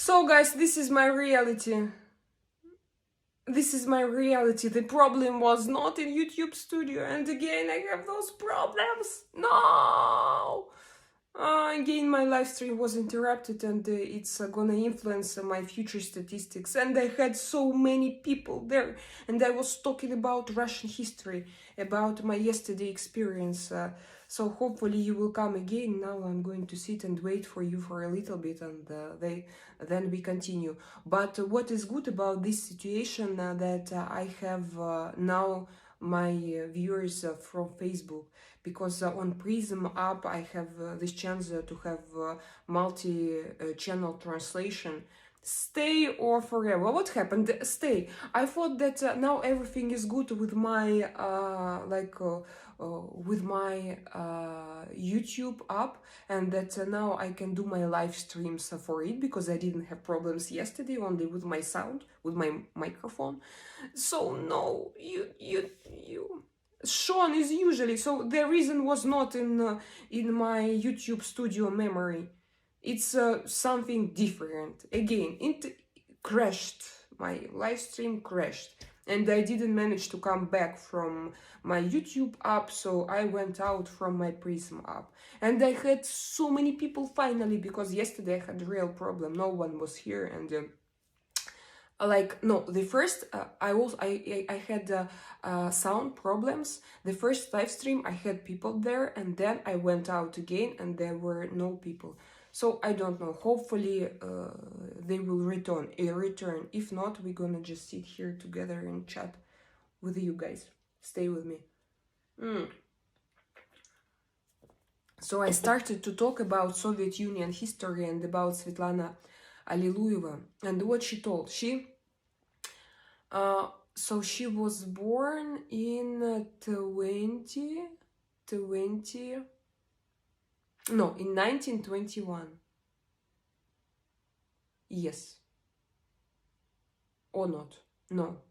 So guys, this is my reality. This is my reality. The problem was not in YouTube Studio, and again I have those problems. No! Again, my live stream was interrupted, and it's gonna influence my future statistics. And I had so many people there, and I was talking about Russian history, about my yesterday experience. So hopefully you will come again. Now I'm going to sit and wait for you for a little bit, and then we continue. But what is good about this situation that I have now my viewers from Facebook, because on Prism app I have this chance to have multi-channel translation. Stay or forever? What happened? Stay. I thought that now everything is good with my YouTube app, and that now I can do my live streams for it, because I didn't have problems yesterday only with my sound, with my microphone. So no, you Sean is usually, so the reason was not in my YouTube Studio memory. It's something different. Again, it crashed. My live stream crashed, and I didn't manage to come back from my YouTube app, so I went out from my Prism app. And I had so many people finally, because yesterday I had a real problem. No one was here, and the first I had sound problems. The first live stream I had people there, and then I went out again and there were no people. So I don't know, hopefully they will return. If not, we're gonna just sit here together and chat with you guys. Stay with me. So I started to talk about Soviet Union history and about Svetlana Alliluyeva, and what she told. So she was born in 1921. Yes. Or not? No.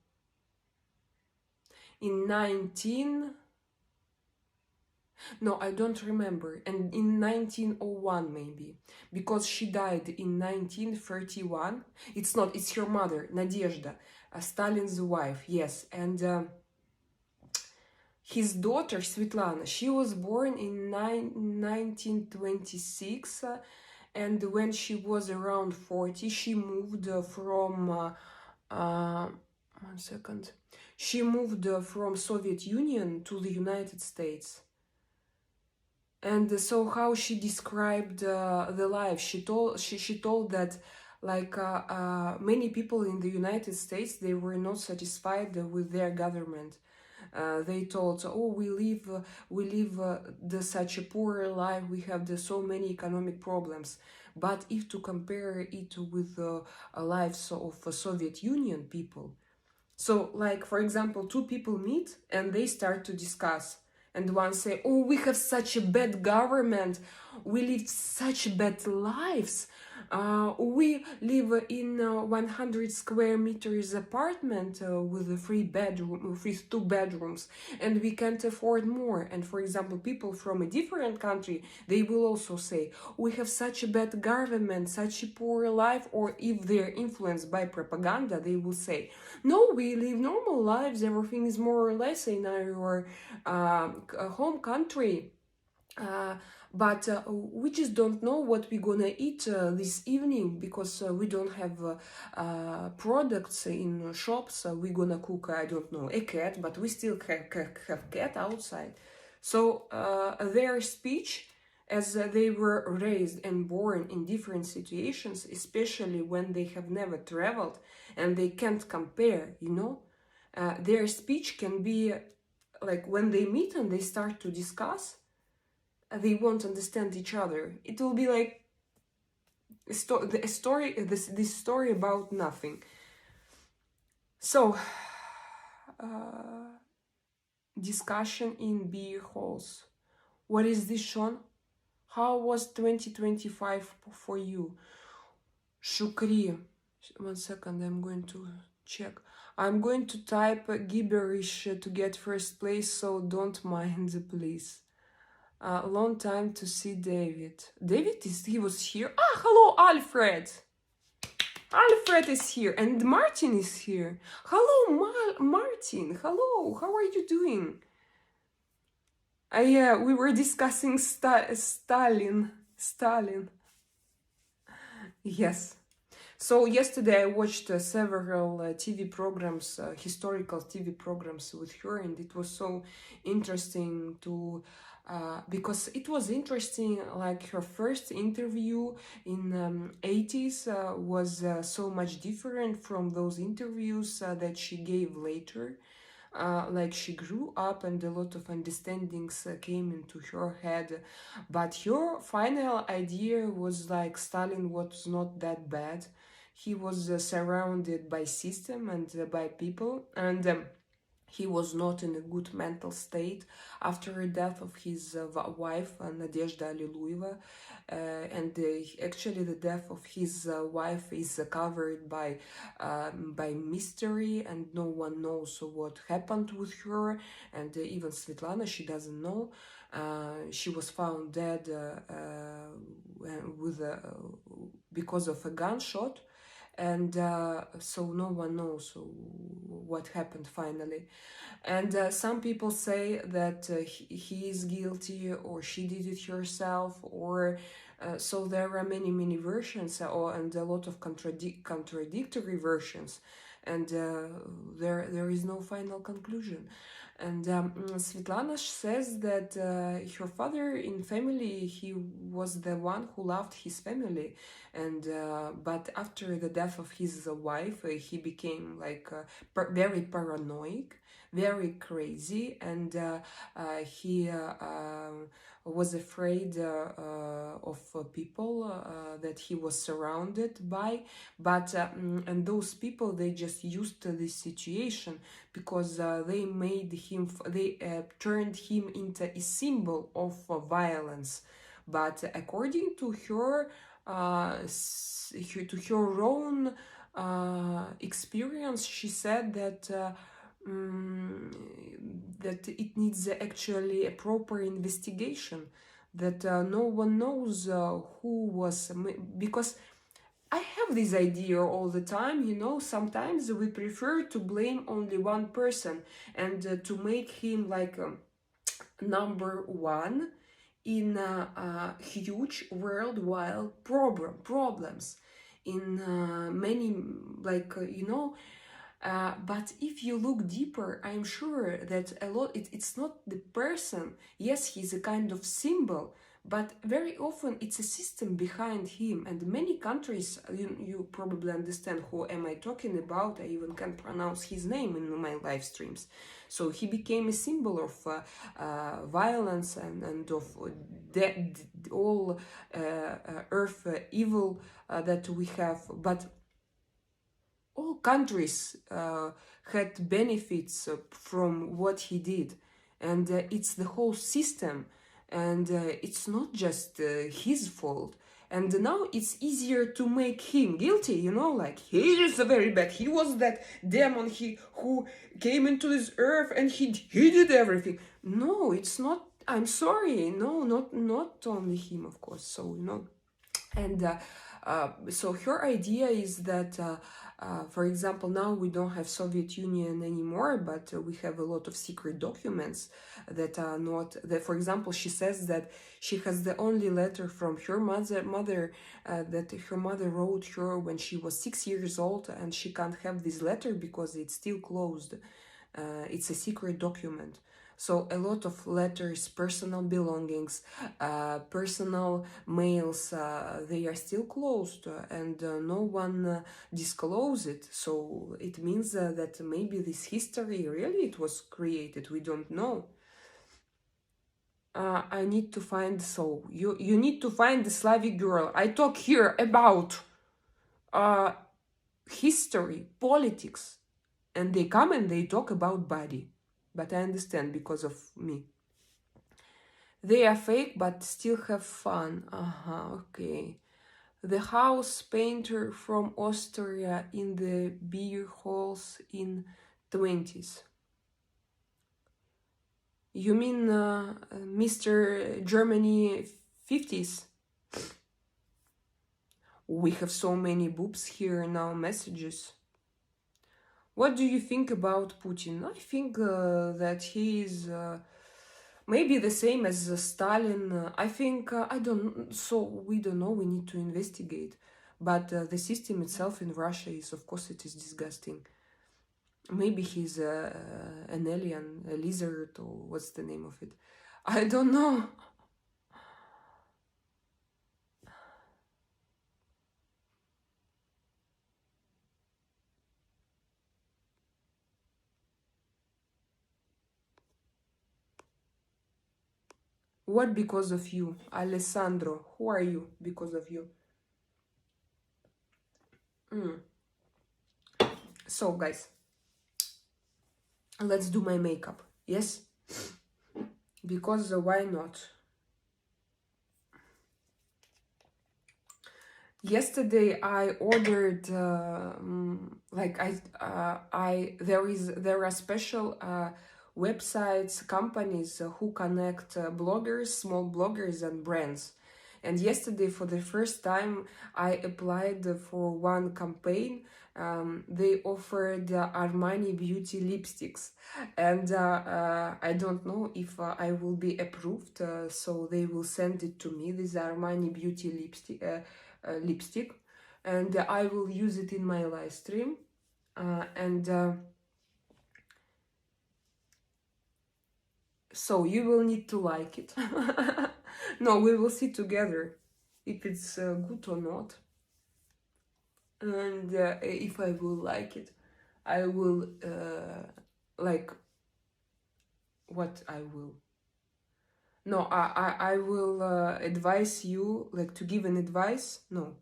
No, I don't remember. And in 1901 maybe, because she died in 1931. It's her mother, Nadezhda, Stalin's wife, yes. And his daughter, Svetlana, she was born in 1926, and when she was around 40, she moved from She moved from Soviet Union to the United States. And so how she described the life, she told that many people in the United States, they were not satisfied with their government. They told, oh, we live such a poor life, we have so many economic problems. But if to compare it with the lives of Soviet Union people, so like, for example, two people meet and they start to discuss. And one say, oh, we have such a bad government, we live such bad lives. We live in 100 square meters apartment with two bedrooms, and we can't afford more. And for example, people from a different country, they will also say, we have such a bad government, such a poor life. Or if they're influenced by propaganda, they will say, no, we live normal lives, everything is more or less in our home country. But we just don't know what we're gonna eat this evening, because we don't have products in shops. We're gonna cook, I don't know, a cat, but we still have cat outside. So their speech, as they were raised and born in different situations, especially when they have never traveled and they can't compare, their speech can be like when they meet and they start to discuss, they won't understand each other. It will be like this story about nothing. So, discussion in beer halls. What is this, Sean? How was 2025 for you? Shukri. 1 second, I'm going to check. I'm going to type gibberish to get first place, so don't mind, please. Long time to see David. He was here. Ah, hello, Alfred. Alfred is here and Martin is here. Hello, Martin. Hello, how are you doing? We were discussing Stalin. Stalin. Yes. So yesterday I watched several TV programs, historical TV programs with her, and it was so interesting to, because it was interesting, like her first interview in 80s was so much different from those interviews that she gave later. Like she grew up and a lot of understandings came into her head, but her final idea was like Stalin was not that bad. He was surrounded by system and by people, and he was not in a good mental state after the death of his wife, Nadezhda Alliluyeva. And actually, the death of his wife is covered by mystery, and no one knows what happened with her. And even Svetlana, she doesn't know. She was found dead with because of a gunshot, and so no one knows what happened finally. And some people say that he is guilty, or she did it herself, or so there are many versions, and a lot of contradictory versions, and there is no final conclusion. And Svetlana says that her father in family, he was the one who loved his family, and but after the death of his wife, he became like very paranoid, very crazy, and he was afraid of people that he was surrounded by. But and those people, they just used this situation because they made him, they turned him into a symbol of violence. But according to her, to her own experience, she said that that it needs actually a proper investigation, that no one knows who was, because I have this idea all the time, sometimes we prefer to blame only one person, and to make him like number one in huge worldwide problems, in many, like but if you look deeper, I'm sure that a lot, it's not the person. Yes, he's a kind of symbol, but very often it's a system behind him. And many countries, you probably understand who am I talking about. I even can't pronounce his name in my live streams. So he became a symbol of violence and of all earth evil that we have. But all countries had benefits from what he did, and it's the whole system, and it's not just his fault. And now it's easier to make him guilty, like he is very bad, he was that demon who came into this earth, and he did everything. No, it's not. I'm sorry, no, not only him, of course. So and so her idea is that for example, now we don't have Soviet Union anymore, but we have a lot of secret documents that are not, that, for example, she says that she has the only letter from her mother that her mother wrote her when she was 6 years old, and she can't have this letter because it's still closed. It's a secret document. So a lot of letters, personal belongings, personal mails, they are still closed, and no one disclose it. So it means that maybe this history really it was created. We don't know. I need to find, so you need to find the Slavic girl. I talk here about history, politics, and they come and they talk about body. But I understand because of me. They are fake, but still have fun. Okay. The house painter from Austria in the beer halls in 20s. You mean Mr. Germany 50s? We have so many boobs here in our messages. What do you think about Putin? I think that he is maybe the same as Stalin. I think, I don't, so we don't know, we need to investigate. But the system itself in Russia is, of course, it is disgusting. Maybe he's an alien, a lizard, or what's the name of it? I don't know. What because of you? Alessandro, who are you because of you? So, guys, let's do my makeup. Yes? Because why not? Yesterday I ordered there are special websites, companies who connect bloggers, small bloggers and brands. And yesterday, for the first time, I applied for one campaign. They offered Armani Beauty lipsticks, and I don't know if I will be approved. So they will send it to me. This Armani Beauty lipstick, and I will use it in my live stream. So you will need to like it. No, we will see together if it's good or not. And if I will like it, I will like what I will. No, I will advise you, like, to give an advice. No,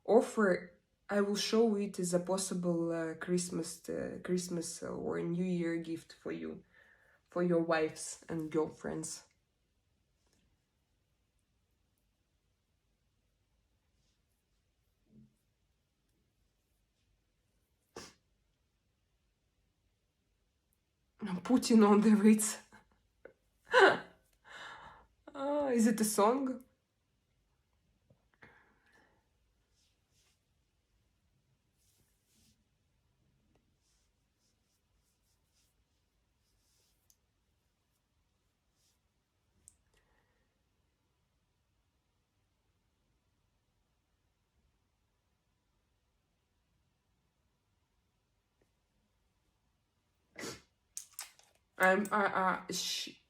offer. I will show it as a possible Christmas or New Year gift for you, for your wives and girlfriends. Putin on the Ritz. Is it a song?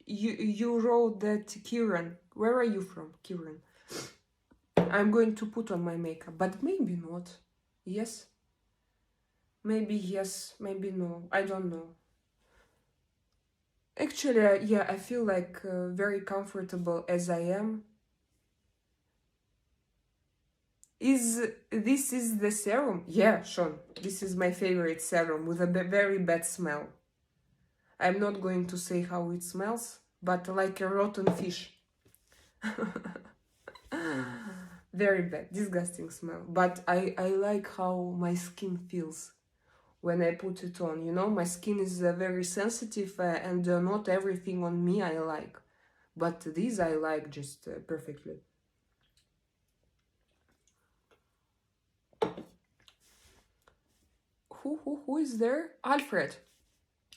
You wrote that, Kieran. Where are you from, Kieran? I'm going to put on my makeup, but maybe not. Yes? Maybe yes, maybe no. I don't know. Actually, yeah, I feel like very comfortable as I am. This is the serum? Yeah, Sean. This is my favorite serum with a very bad smell. I'm not going to say how it smells, but like a rotten fish. Very bad, disgusting smell. But I like how my skin feels when I put it on. You know, my skin is very sensitive and not everything on me I like. But these I like just perfectly. Who is there? Alfred.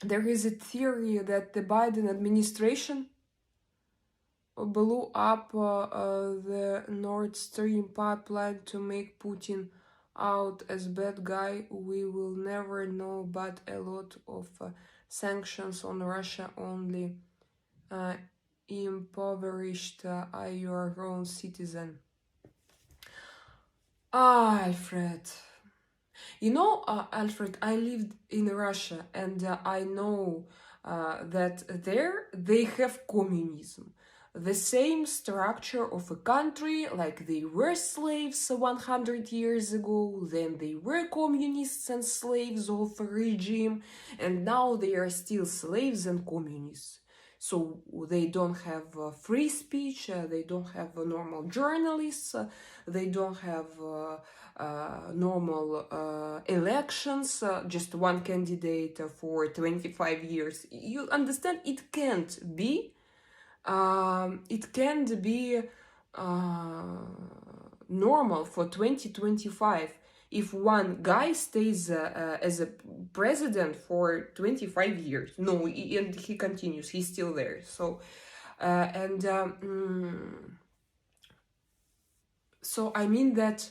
There is a theory that the Biden administration blew up the Nord Stream pipeline to make Putin out as bad guy. We will never know, but a lot of sanctions on Russia only impoverished your own citizen. Alfred. You know, Alfred, I lived in Russia, and I know that there they have communism. The same structure of a country, like they were slaves 100 years ago, then they were communists and slaves of a regime, and now they are still slaves and communists. So they don't have free speech, they don't have normal journalists, they don't have normal elections, just one candidate for 25 years. You understand? It can't be. It can't be normal for 2025 if one guy stays as a president for 25 years. No, and he continues, he's still there. So so I mean that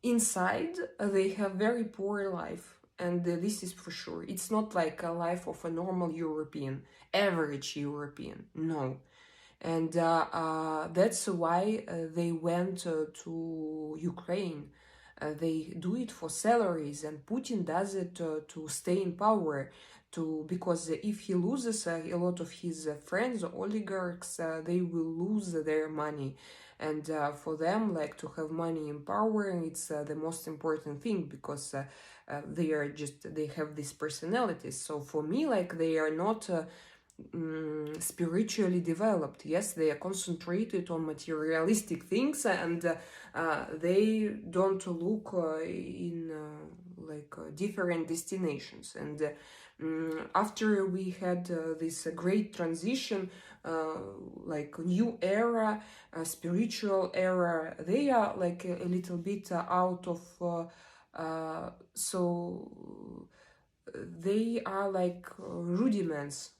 inside they have very poor life, and this is for sure. It's not like a life of a normal European, average European, no. And that's why they went to Ukraine. They do it for salaries, and Putin does it to stay in power. Because if he loses a lot of his friends, oligarchs, they will lose their money. And for them, like, to have money in power, it's the most important thing, because they have these personalities. So for me, like, they are not spiritually developed. Yes, they are concentrated on materialistic things, and they don't look in different destinations. And after we had this great transition, like new era, spiritual era, they are like a little bit out of so they are like rudiments.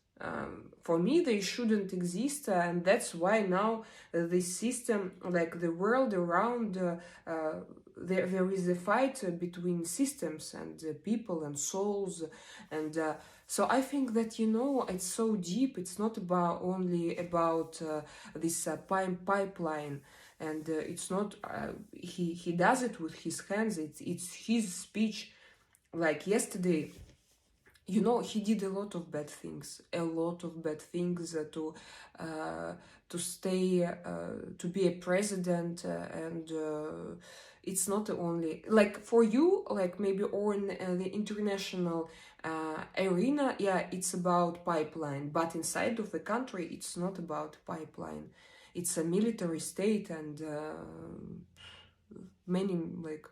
For me, they shouldn't exist, and that's why now this system, like the world around, there is a fight between systems and people and souls. And so I think that, it's so deep. It's not only about this pipeline, and it's not he does it with his hands. It's his speech. Like yesterday, he did a lot of bad things to stay to be a president, and it's not only like for you, like maybe on the international arena, yeah, it's about pipeline, but inside of the country it's not about pipeline. It's a military state, and many like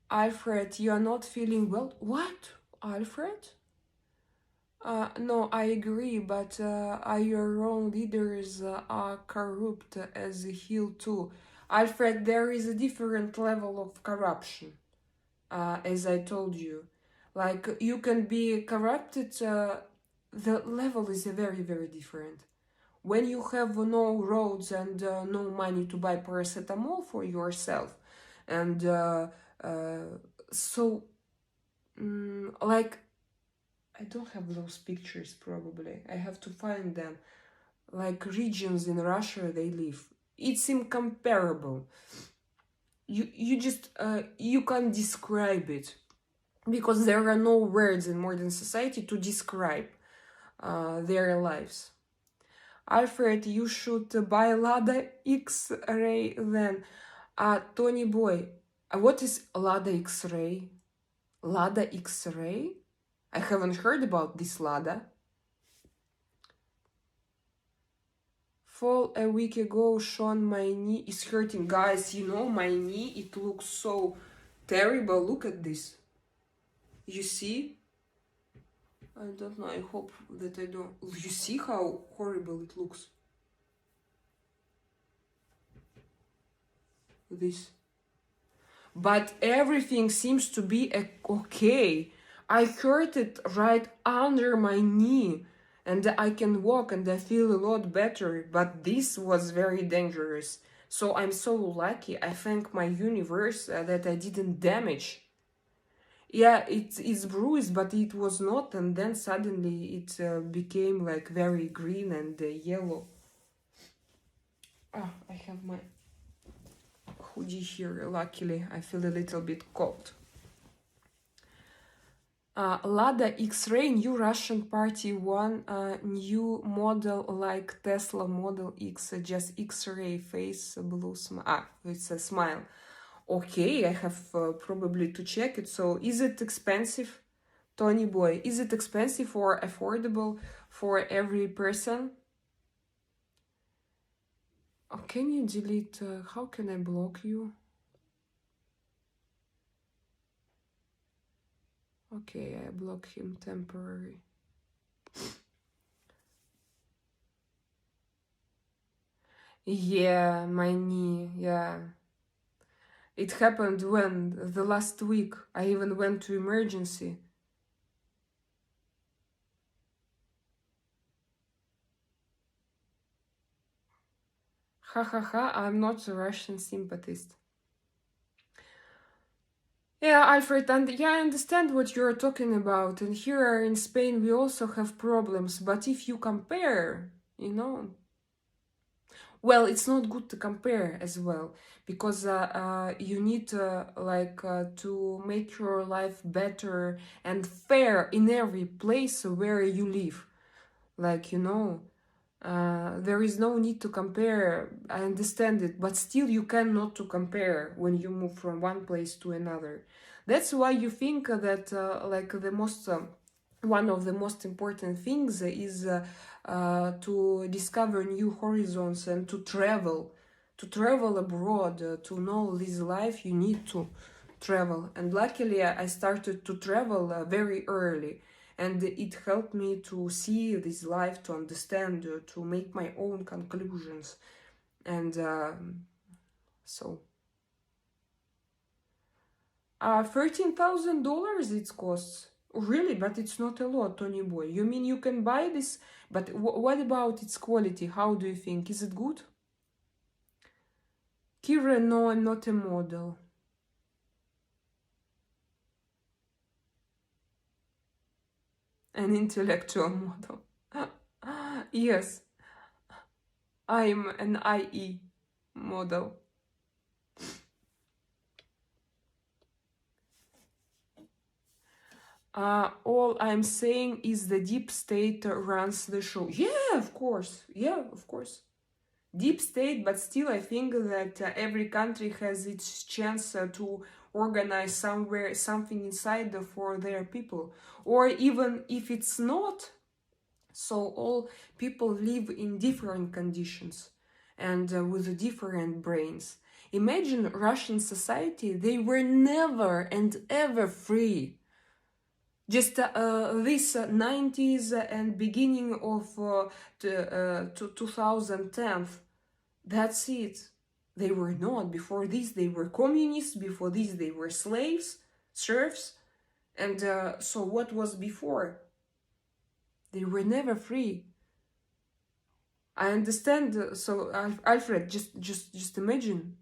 Alfred, you are not feeling well. What? Alfred? No, I agree, but your own leaders are corrupt as heel too. Alfred, there is a different level of corruption, as I told you. Like, you can be corrupted, the level is very, very different. When you have no roads and no money to buy paracetamol for yourself, and so like, I don't have those pictures, probably I have to find them. Like, regions in Russia they live, it's incomparable. You just you can't describe it, because there are no words in modern society to describe their lives. Alfred, you should buy Lada X-Ray then. Tony boy, what is Lada X-Ray? Lada X-Ray? I haven't heard about this Lada. Fall a week ago, Sean, my knee is hurting. Guys, my knee, it looks so terrible. Look at this. You see? I don't know, I hope that I don't... You see how horrible it looks? This. But everything seems to be okay. I hurt it right under my knee, and I can walk and I feel a lot better, but this was very dangerous. So I'm so lucky. I thank my universe that I didn't damage. Yeah, it's bruised, but it was not, and then suddenly it became like very green and yellow. I have my hoodie here. Luckily, I feel a little bit cold. Lada X-Ray, new Russian party one, new model like Tesla Model X, just X-Ray face, blue smile. It's a smile. Okay, I have probably to check it. So, is it expensive, Tony boy? Is it expensive or affordable for every person? Oh, can you delete? How can I block you? Okay, I block him temporary. Yeah, my knee, yeah. It happened when? The last week. I even went to emergency. Ha ha ha, I'm not a Russian sympathist. Yeah, Alfred, and yeah, I understand what you're talking about. And here in Spain, we also have problems. But if you compare, you know, well, it's not good to compare as well because you need to make your life better and fair in every place where you live. Like, there is no need to compare. I understand it, but still you cannot to compare when you move from one place to another. That's why you think that like the most one of the most important things is to discover new horizons and to travel abroad, to know this life. You need to travel, and luckily I started to travel very early, and it helped me to see this life, to understand, to make my own conclusions. And so $13,000 it costs. Really, but it's not a lot, Tony boy. You mean you can buy this? But what about its quality? How do you think? Is it good? Kira, no, I'm not a model. An intellectual model. Yes, I'm an IE model. All I'm saying is the deep state runs the show. Yeah, of course. Yeah, of course. Deep state, but still I think that every country has its chance to organize something inside for their people. Or even if it's not, so all people live in different conditions and with different brains. Imagine Russian society, they were never and ever free. Just this 90s and beginning of 2010, that's it. They were not. Before this, they were communists. Before this, they were slaves, serfs. And so what was before? They were never free. I understand. So Alfred, just imagine.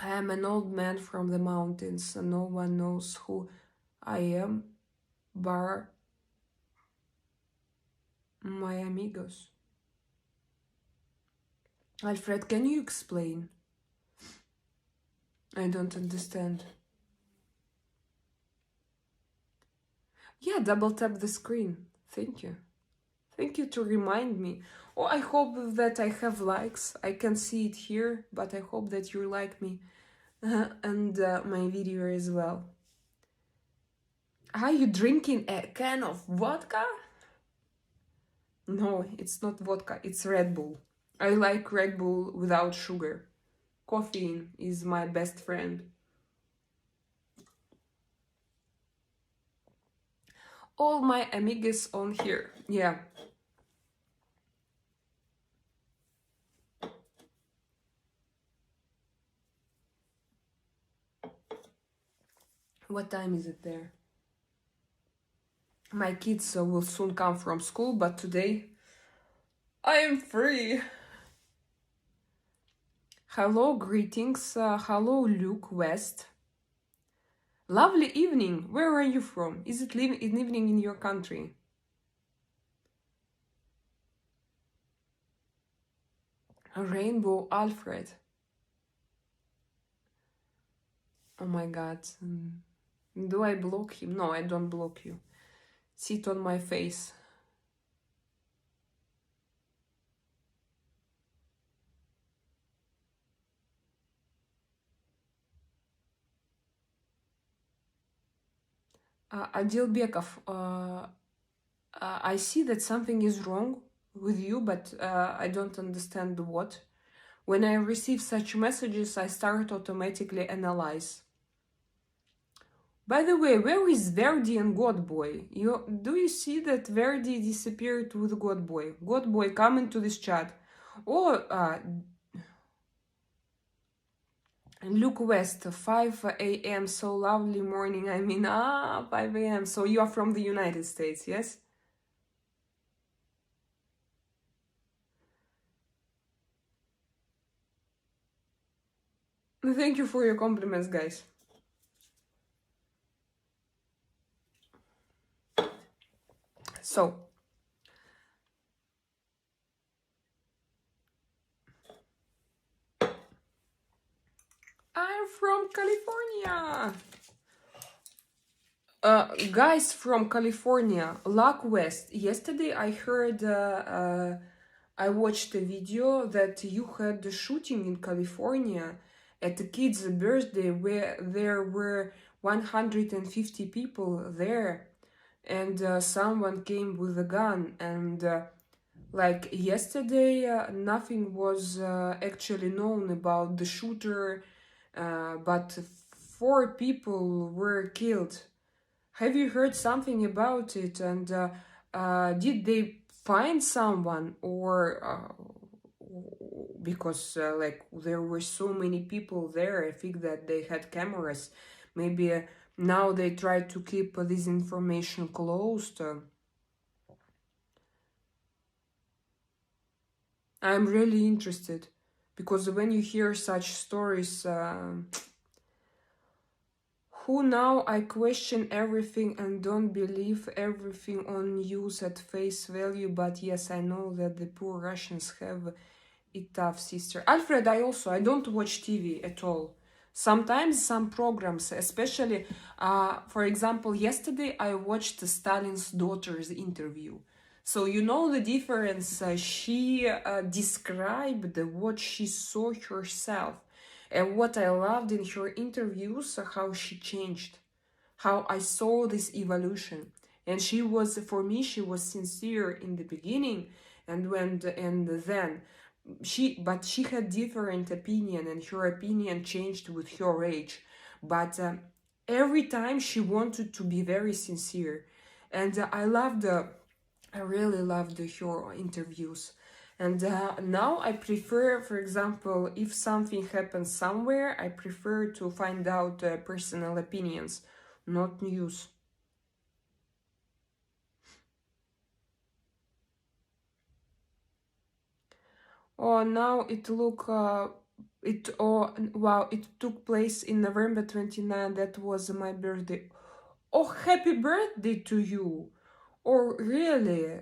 I am an old man from the mountains, and no one knows who I am, bar my amigos. Alfred, can you explain? I don't understand. Yeah, double tap the screen. Thank you. Thank you to remind me. Oh, I hope that I have likes. I can see it here, but I hope that you like me and my video as well. Are you drinking a can of vodka? No, it's not vodka, it's Red Bull. I like Red Bull without sugar. Caffeine is my best friend. All my amigas on here. Yeah. What time is it there? My kids will soon come from school, but today I am free. Hello, greetings. Hello, Luke West. Lovely evening. Where are you from? Is it an evening in your country? Rainbow Alfred. Oh my god. Do I block him? No, I don't block you. Sit on my face. Adilbekov, I see that something is wrong with you, but I don't understand what. When I receive such messages, I start automatically analyze. By the way, where is Verdi and Godboy? Do you see that Verdi disappeared with Godboy? Godboy, come into this chat. Oh, Luke West, 5 a.m. So lovely morning. 5 a.m. So you are from the United States, yes? Thank you for your compliments, guys. So, I'm from California. Guys from California, Luck West. Yesterday I heard, I watched a video that you had the shooting in California at a kid's birthday where there were 150 people there, and someone came with a gun. And like yesterday, nothing was actually known about the shooter, but 4 people were killed. Have you heard something about it? And did they find someone, or because like there were so many people there, I think that they had cameras. Maybe now they try to keep this information closed. I'm really interested, because when you hear such stories, who now I question everything and don't believe everything on news at face value, but yes, I know that the poor Russians have it tough, sister. Alfred, I don't watch TV at all. Sometimes some programs, especially, for example, yesterday I watched Stalin's daughter's interview. So you know the difference. She described what she saw herself. And what I loved in her interviews, how she changed, how I saw this evolution. And she was, for me, she was sincere in the beginning, and then but she had different opinion, and her opinion changed with her age. But every time she wanted to be very sincere, and I really loved her interviews. And now I prefer, for example, if something happens somewhere, I prefer to find out personal opinions, not news. Oh, now wow, it took place in November 29. That was my birthday. Oh, happy birthday to you! Or really?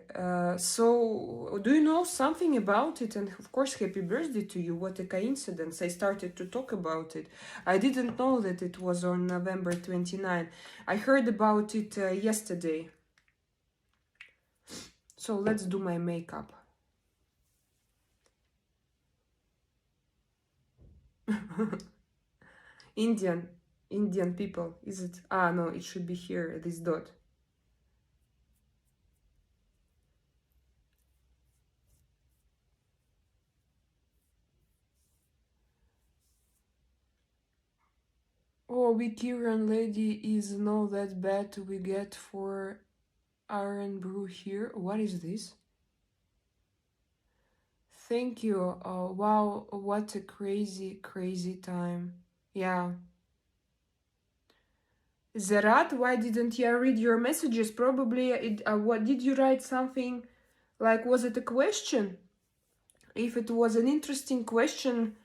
So, do you know something about it? And of course, happy birthday to you. What a coincidence. I started to talk about it. I didn't know that it was on November 29. I heard about it yesterday. So, let's do my makeup. Indian people, is it? Ah, no, it should be here, this dot. Oh, we Kiran lady is not that bad we get for iron brew here. What is this? Thank you. Oh, wow, what a crazy time. Yeah. Zerat, why didn't you read your messages? Probably, what did you write something? Like, was it a question? If it was an interesting question,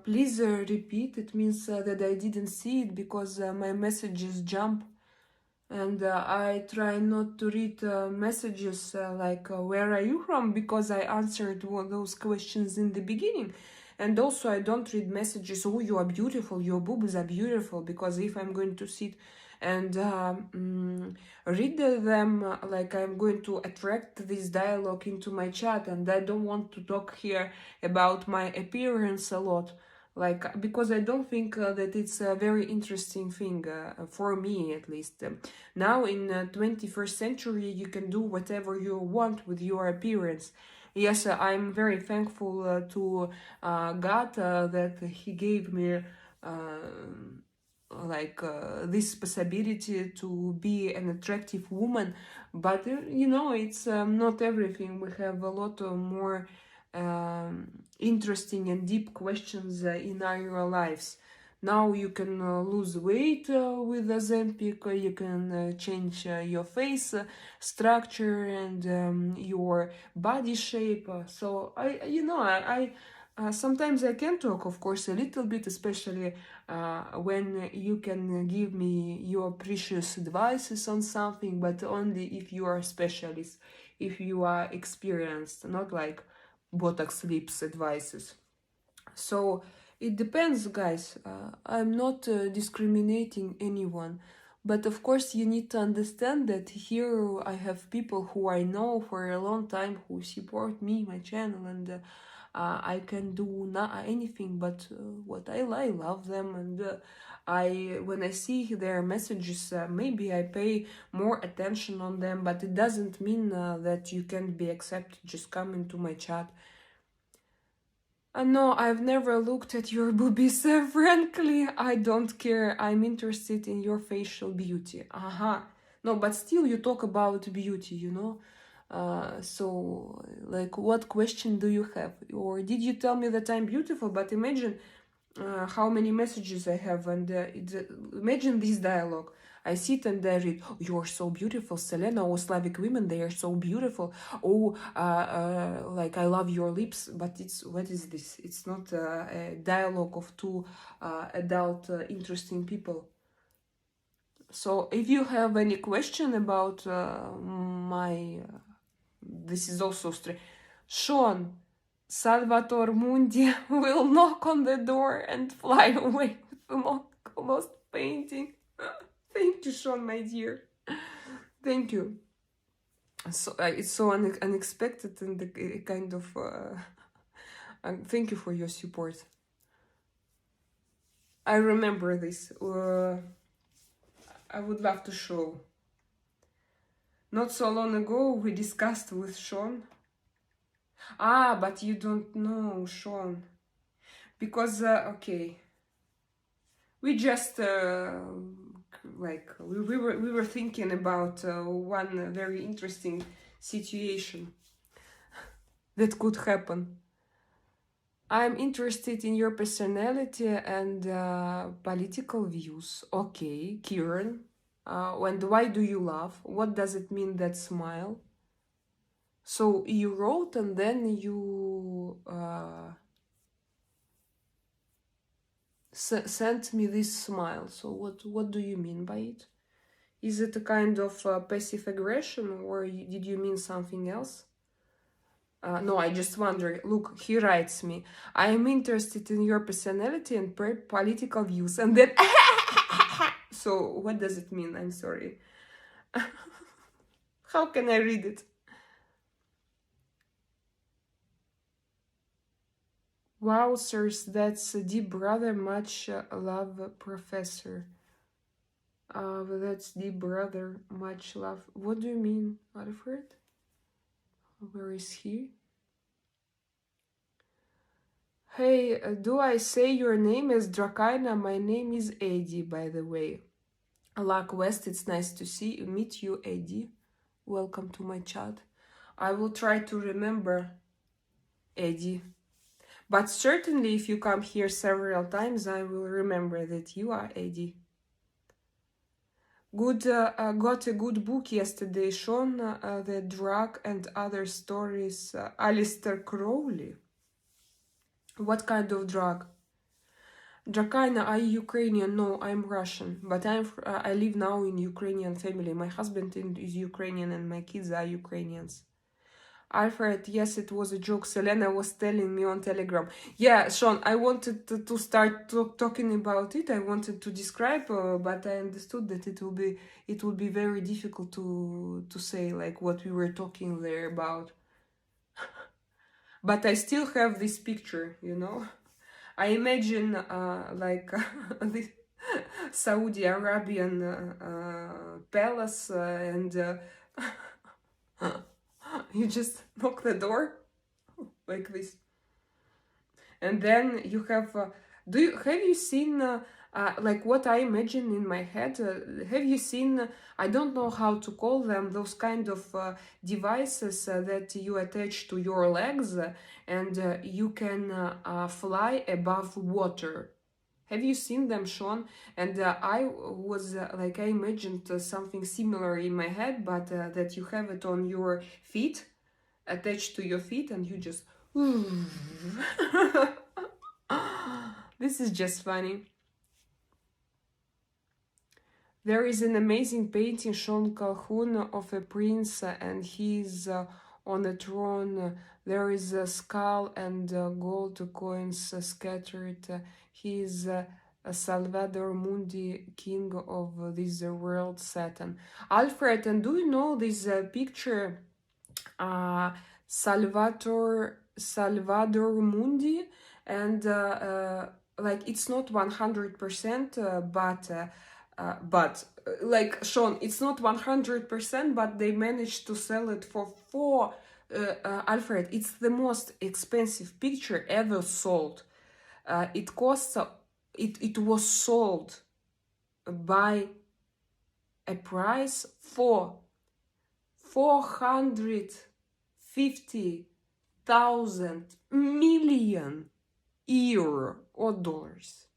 please repeat. It means that I didn't see it, because my messages jump, and I try not to read messages like where are you from, because I answered one of those questions in the beginning. And also I don't read messages, oh, you are beautiful, your boobs are beautiful, because if I'm going to sit and read them, like I'm going to attract this dialogue into my chat, and I don't want to talk here about my appearance a lot, like, because I don't think that it's a very interesting thing for me, at least. Now in 21st century, you can do whatever you want with your appearance. Yes, I'm very thankful to God that He gave me this possibility to be an attractive woman, but it's not everything. We have a lot of more interesting and deep questions in our lives. Now you can lose weight with Ozempic, you can change your face structure and your body shape. So sometimes I can talk, of course, a little bit, especially when you can give me your precious advices on something, but only if you are a specialist, if you are experienced, not like Botox lips advices. So it depends, guys. I'm not discriminating anyone. But of course, you need to understand that here I have people who I know for a long time who support me, my channel, and I can do not anything but what I love them, and when I see their messages, maybe I pay more attention on them. But it doesn't mean that you can't be accepted. Just come into my chat. No, I've never looked at your boobies. Frankly, I don't care. I'm interested in your facial beauty. Aha. No, but still you talk about beauty, So, like, what question do you have? Or did you tell me that I'm beautiful? But imagine how many messages I have, and imagine this dialogue. I sit and I read, oh, you're so beautiful, Selena. Oh, Slavic women, they are so beautiful. Oh, like, I love your lips. But what is this? It's not a dialogue of two adult, interesting people. So if you have any question about this is also strange. Sean, Salvator Mundi will knock on the door and fly away with the lost painting. Thank you, Sean, my dear. Thank you. So it's so unexpected and a kind of. Thank you for your support. I remember this. I would love to show. Not so long ago, we discussed with Sean. Ah, but you don't know, Sean. Because, okay. We just, we were thinking about one very interesting situation that could happen. I'm interested in your personality and political views. Okay, Kieran. And why do you laugh? What does it mean, that smile? So you wrote and then you sent me this smile. So what do you mean by it? Is it a kind of passive aggression, or did you mean something else? No, I just wonder. Look, he writes me, I am interested in your personality and political views. And then, so what does it mean? I'm sorry. How can I read it? Wow, sirs, that's a deep brother, much love, professor. That's deep brother, much love. What do you mean, Alfred? Where is he? Hey, do I say your name is Drakaina? My name is Eddie, by the way. Luck West, it's nice to meet you, Eddie. Welcome to my chat. I will try to remember Eddie. But certainly if you come here several times, I will remember that you are Eddie. Got a good book yesterday, Sean, The Drug and Other Stories, Alistair Crowley. What kind of drug? Drakaina, are you Ukrainian? No, I'm Russian, but I live now in Ukrainian family. My husband is Ukrainian and my kids are Ukrainians. Alfred, yes, it was a joke. Selena was telling me on Telegram. Yeah, Sean, I wanted to start talking about it. I wanted to describe, but I understood that it will be very difficult to say like what we were talking there about. But I still have this picture, I imagine like the Saudi Arabian palace and you just knock the door like this, and then you have have you seen like what I imagine in my head. Have you seen, I don't know how to call them, those kind of devices that you attach to your legs and you can fly above water? Have you seen them, Sean? And I was like, I imagined something similar in my head, but that you have it on your feet, attached to your feet, and you just. This is just funny. There is an amazing painting, Sean Calhoun, of a prince, and he's on a throne. There is a skull and gold coins scattered. He's Salvador Mundi, king of this world, Saturn. Alfred, and do you know this picture? Salvador Mundi, and like it's not 100%, but like Sean, it's not 100%, but they managed to sell it for four. Alfred, it's the most expensive picture ever sold. It costs. It was sold by a price for 450,000 million euro or dollars.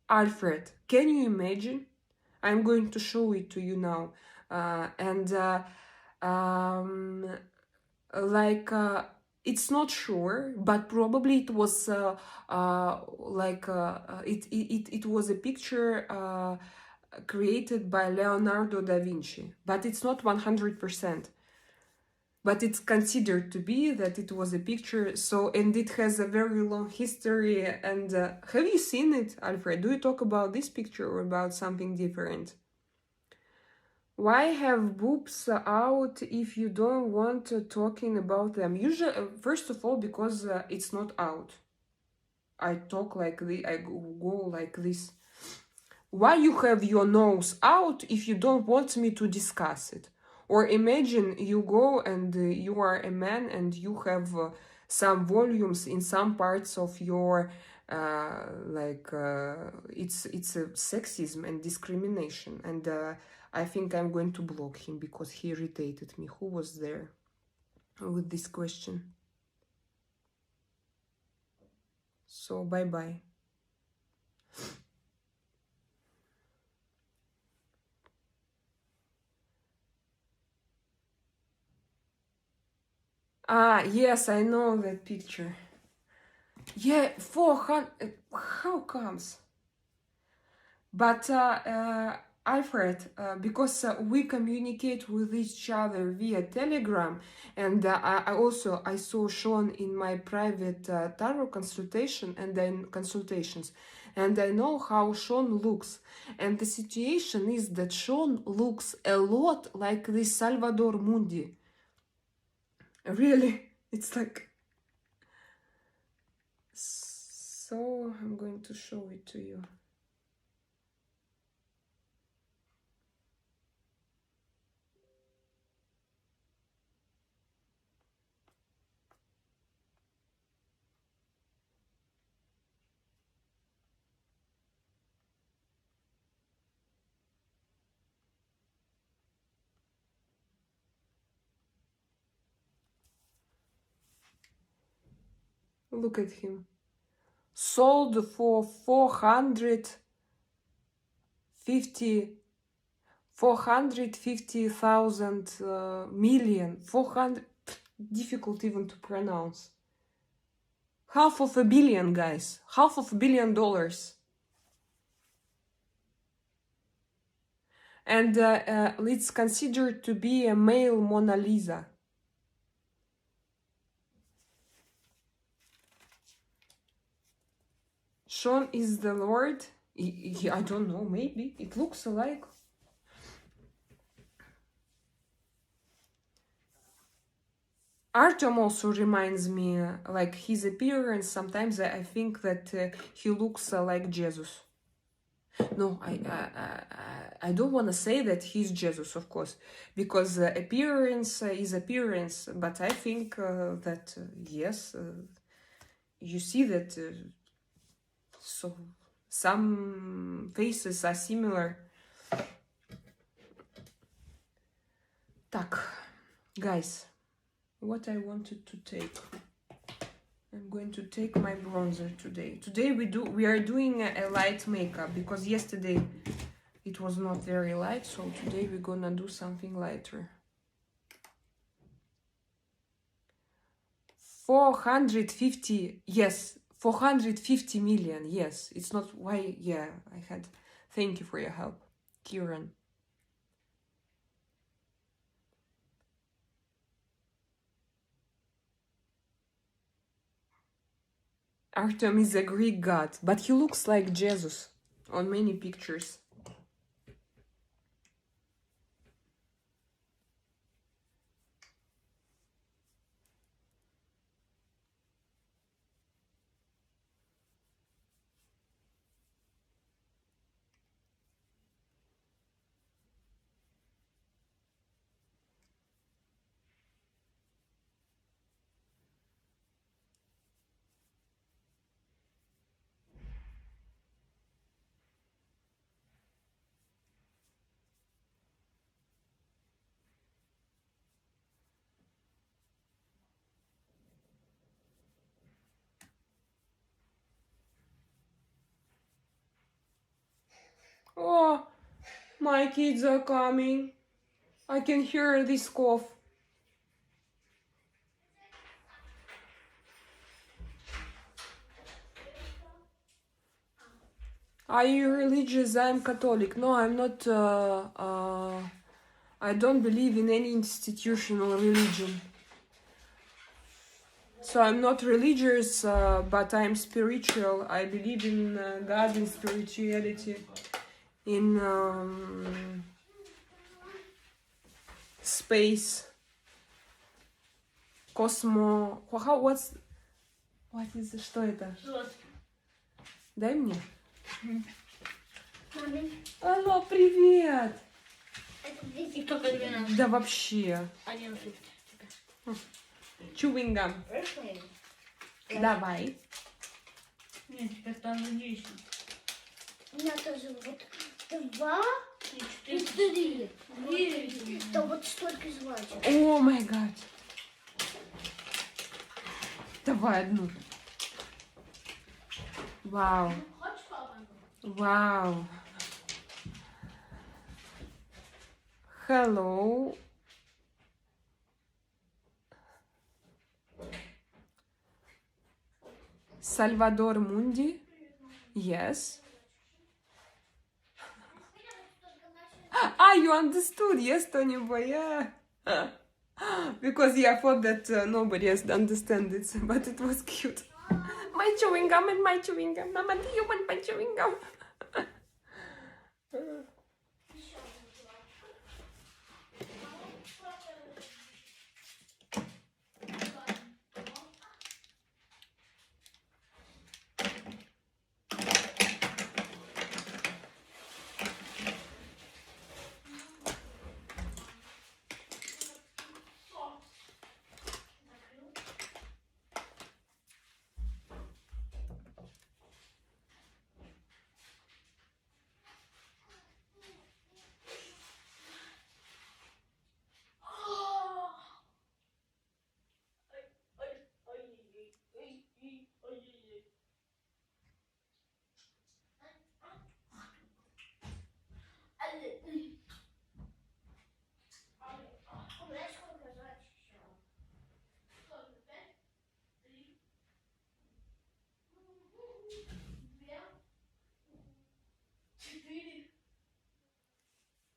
Alfred, can you imagine? I'm going to show it to you now. It's not sure, but probably it was it was a picture created by Leonardo da Vinci, but it's not 100%. But it's considered to be that it was a picture, so, and it has a very long history. And have you seen it, Alfred? Do you talk about this picture or about something different? Why have boobs out if you don't want talking about them? Usually, first of all, because it's not out. I talk like this, I go like this. Why you have your nose out if you don't want me to discuss it? Or imagine you go and you are a man and you have some volumes in some parts of your it's sexism and discrimination, and I think I'm going to block him because he irritated me. Who was there with this question? So bye-bye. Ah, yes, I know that picture. Yeah, 400. How comes? But Alfred, because we communicate with each other via Telegram, and I saw Sean in my private tarot consultation and then consultations, and I know how Sean looks. And the situation is that Sean looks a lot like this Salvador Mundi. Really, it's like. So I'm going to show it to you. Look at him. Sold for 450,000 million. 400, difficult even to pronounce. $500 million, guys. $500 million. And it's considered to be a male Mona Lisa. Sean is the Lord. I don't know, maybe. It looks alike. Artyom also reminds me, like his appearance, sometimes I think that he looks like Jesus. No, I don't want to say that he's Jesus, of course, because appearance is appearance, but I think yes, you see that, so some faces are similar. Так, guys, what I wanted to take. I'm going to take my bronzer today. Today we are doing a light makeup because yesterday it was not very light, so today we're gonna do something lighter. 450, yes, 450 million, yes. It's not why, yeah, I had. Thank you for your help, Kieran. Artem is a Greek god, but he looks like Jesus on many pictures. Oh, my kids are coming. I can hear this cough. Are you religious? I'm Catholic. No, I'm not. I don't believe in any institutional religion. So I'm not religious, but I'm spiritual. I believe in God, in spirituality, in space, космо... What is it? Что это? Дай мне. Алло, привет! И только 12. Да вообще. 11. Chewing gum. Давай. Нет, теперь там 10. У меня тоже вот 2 И и 4. 3. Да вот столько жвачек. О май гад. Давай одну. Вау. Хочешь папа? Вау. Hello. Salvador Mundi. Yes. Ah, you understood. Yes, Tony boy. Yeah. Because yeah, I thought that nobody has understand it, but it was cute. My chewing gum and my chewing gum. Mama, do you want my chewing gum?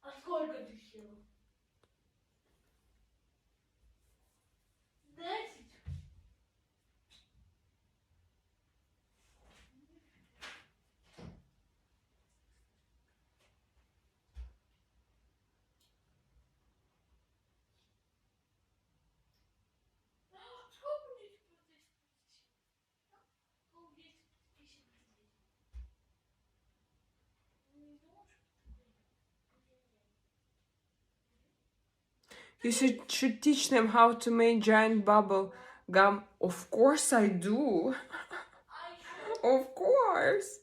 А сколько ты съел? 10. Сколько здесь сколько здесь You should teach them how to make giant bubble gum. Of course I do. Of course.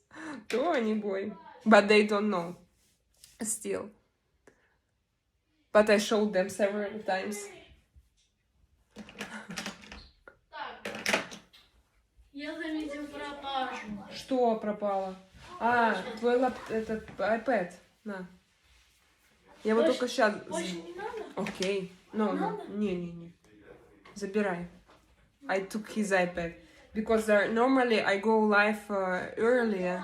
Tony boy. But they don't know still. But I showed them several times. Так. Я заметил пропажу. Что пропало? А, твой этот iPad. На. Я вот только сейчас... Больше не надо? Окей. No, no. Надо? Не. Забирай. I took his iPad. Because normally I go live earlier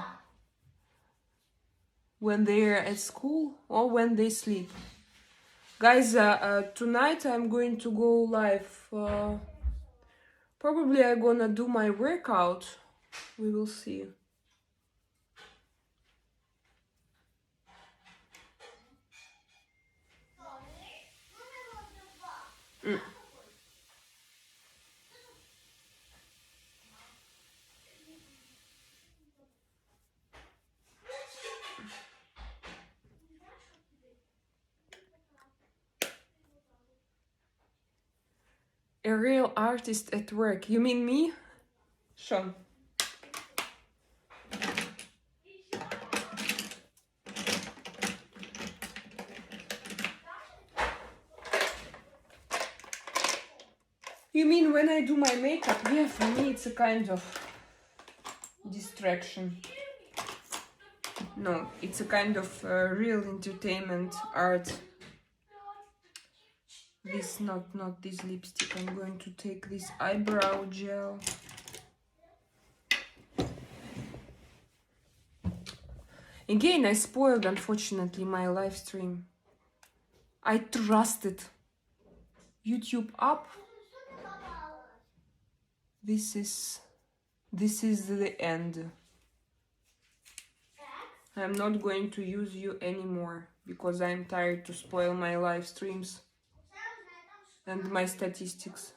when they're at school or when they sleep. Guys, tonight I'm going to go live. Probably I'm gonna do my workout. We will see. A real artist at work. You mean me? Sean. You mean when I do my makeup? Yeah, for me it's a kind of distraction. No, it's a kind of real entertainment art. This not this lipstick. I'm going to take this eyebrow gel. Again, I spoiled, unfortunately, my live stream. I trusted YouTube up. This is the end. I'm not going to use you anymore because I'm tired to spoil my live streams and my statistics.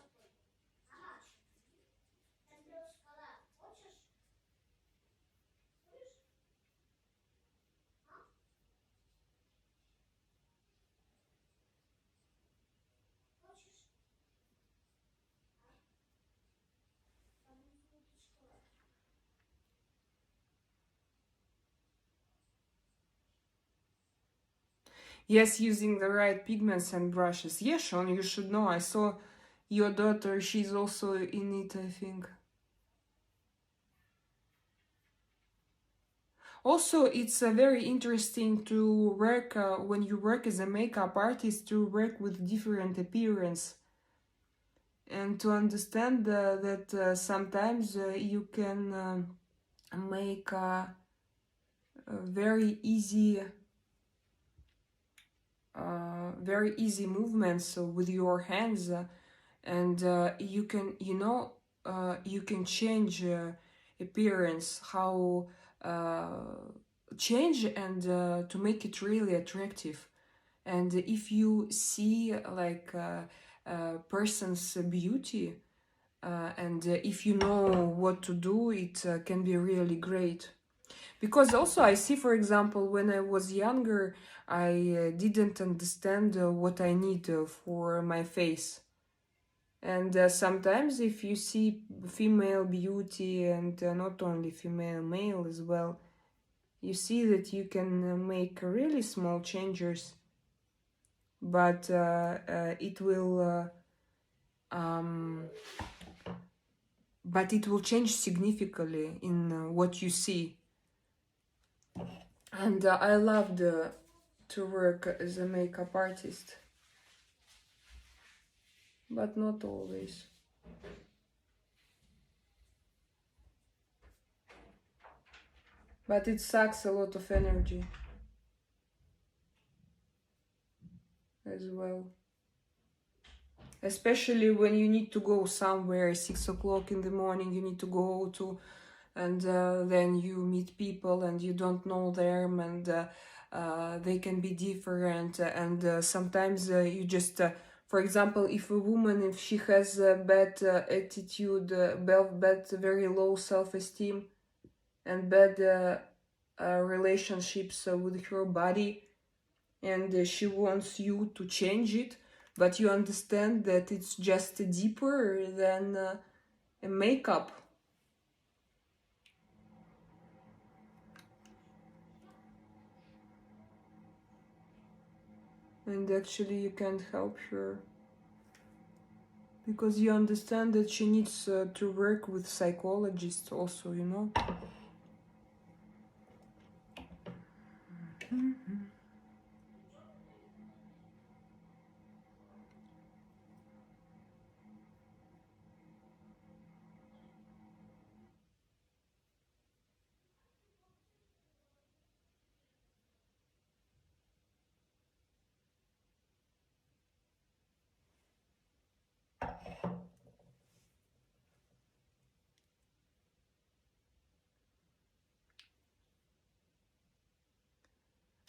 Yes, using the right pigments and brushes. Yes, Sean, you should know. I saw your daughter, she's also in it, I think. Also, it's very interesting to work, when you work as a makeup artist, to work with different appearance. And to understand that sometimes you can make very easy movements with your hands, and you can you can change appearance, how change, and to make it really attractive. And if you see like a person's beauty, and if you know what to do, it can be really great. Because also I see, for example, when I was younger, I didn't understand what I need for my face. And sometimes if you see female beauty, and not only female, male as well, you see that you can make really small changes, but it will change significantly in what you see. And I loved to work as a makeup artist, but not always. But it sucks a lot of energy as well. Especially when you need to go somewhere 6 o'clock in the morning, you need to go to, and then you meet people and you don't know them, and they can be different, and sometimes you just, for example, if a woman, if she has a bad attitude, bad, very low self-esteem, and bad relationships with her body, and she wants you to change it, but you understand that it's just deeper than a makeup. And actually you can't help her because you understand that she needs to work with psychologists also, you know.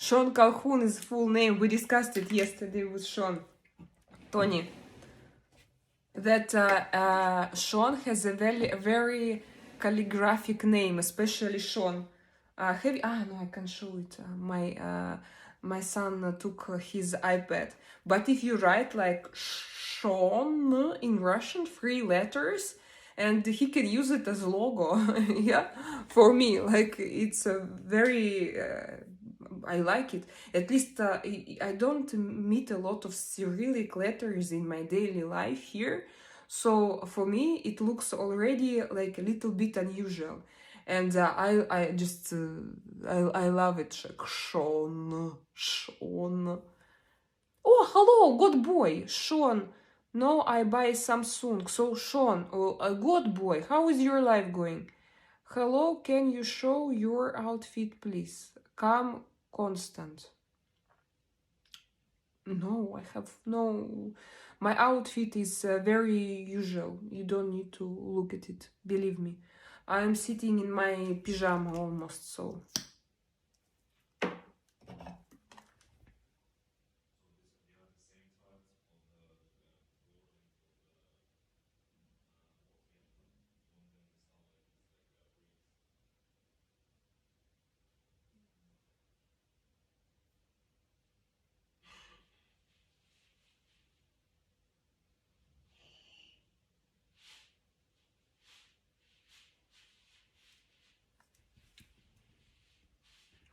Sean Calhoun is full name. We discussed it yesterday with Sean. Tony. That Sean has a very calligraphic name, especially Sean. No, I can show it. My son took his iPad. But if you write like Sean in Russian, 3 letters, and he can use it as logo. Yeah, for me, like it's a very. I like it. At least I don't meet a lot of Cyrillic letters in my daily life here. So for me, it looks already like a little bit unusual. And I just, I love it. Sean. Sean. Oh, hello, good boy, Sean. No, I buy Samsung. So, Sean, a good boy, how is your life going? Hello, can you show your outfit, please? Come, Constant. No, I have no. My outfit is very usual. You don't need to look at it. Believe me. I'm sitting in my pyjama almost, so.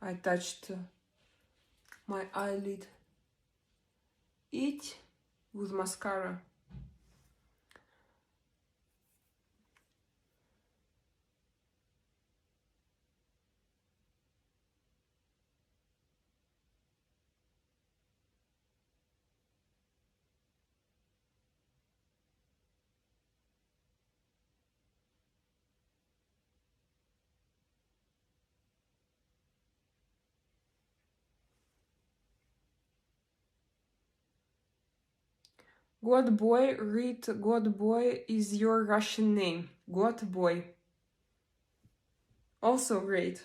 I touched my eyelid. It with mascara. God boy, read God boy is your Russian name. God boy. Also great.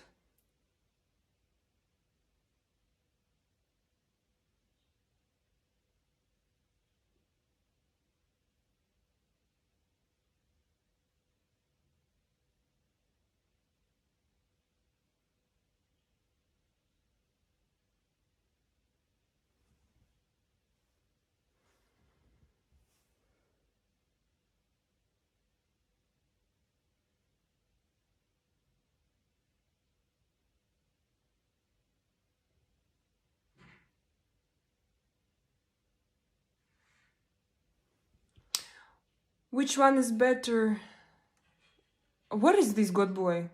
Which one is better? What is this God boy?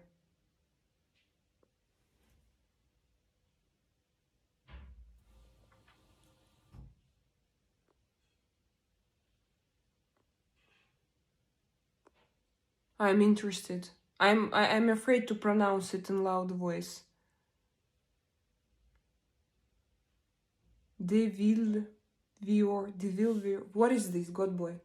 I'm interested. I'm afraid to pronounce it in loud voice. Deville Vior. Deville Vior. What is this, God boy?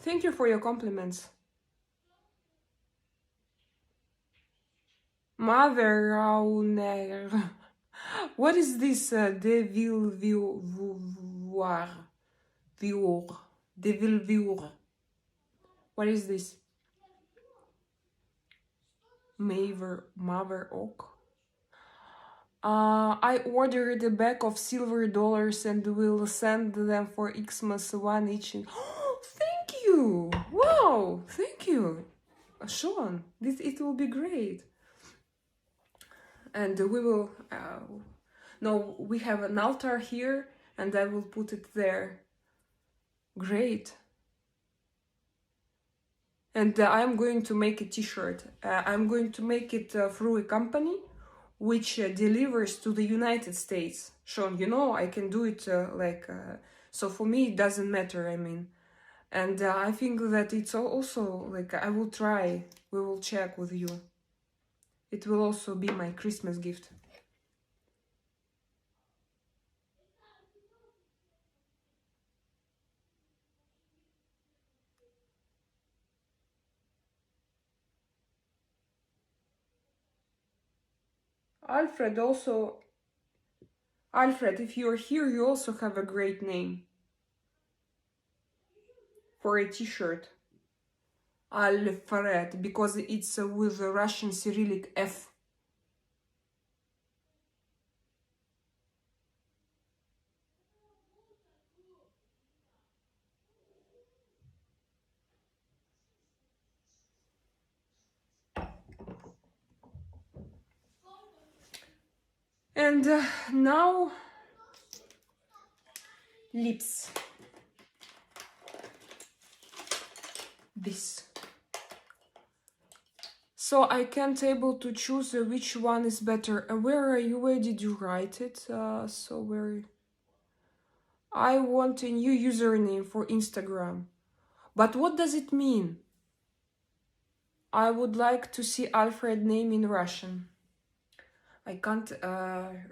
Thank you for your compliments. Mother Rauner. What is this Deville Vior? Vior. Deville Vior. What is this? Maver Oak. I ordered a bag of silver dollars and will send them for Xmas one each. Oh, thank you! Wow, thank you, Sean. It will be great. And we will. No, we have an altar here, and I will put it there. Great. And I'm going to make a T-shirt. I'm going to make it through a company which delivers to the United States. Sean, you know, I can do it so for me it doesn't matter, I mean. And I think that it's also like I will try, we will check with you. It will also be my Christmas gift. Alfred, if you're here, you also have a great name for a T-shirt. Alfred, because it's with a Russian Cyrillic F. And now, lips. This. So I can't able to choose which one is better. Where are you? Where did you write it? So where? I want a new username for Instagram. But what does it mean? I would like to see Alfred name in Russian. I can't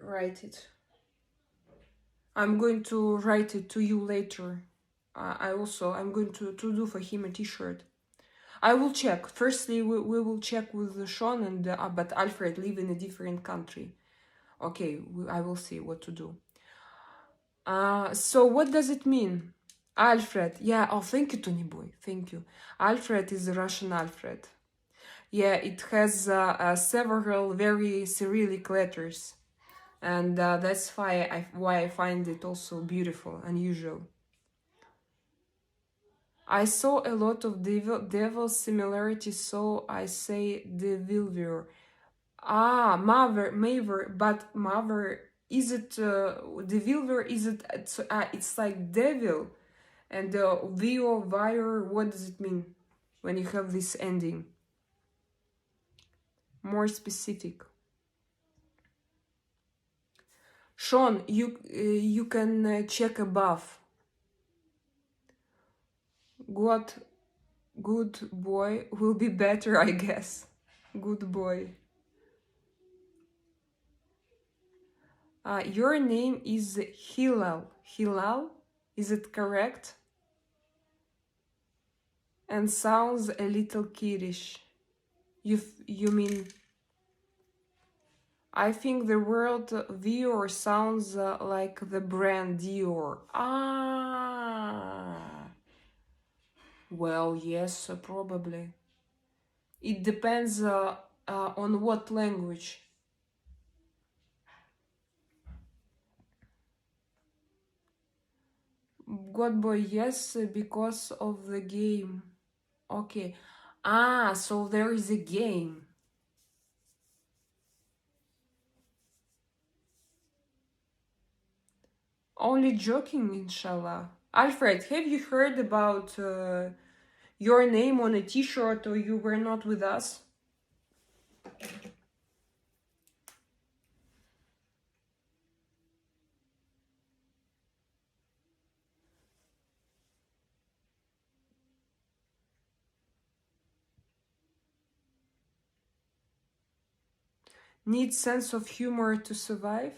write it. I'm going to write it to you later. I'm going to do for him a T-shirt. I will check. Firstly, we will check with Sean and but Alfred live in a different country. Okay, I will see what to do. So what does it mean? Alfred. Yeah. Oh, thank you, Tony Boy. Thank you. Alfred is the Russian Alfred. Yeah, it has several very Cyrillic letters, and that's why I find it also beautiful, unusual. I saw a lot of devil similarities, so I say Devilver. Maver, but Maver, is it Devilver? Is it? It's like devil, and Vio Vire. What does it mean when you have this ending? More specific. Sean, you can check above. Good boy will be better, I guess. Good boy. Your name is Hilal. Hilal? Is it correct? And sounds a little kiddish. You mean... I think the word Dior sounds like the brand Dior. Well, yes, probably. It depends on what language. God boy, yes, because of the game. Okay. So there is a game. Only joking, inshallah. Alfred, have you heard about your name on a T-shirt, or you were not with us? Need sense of humor to survive?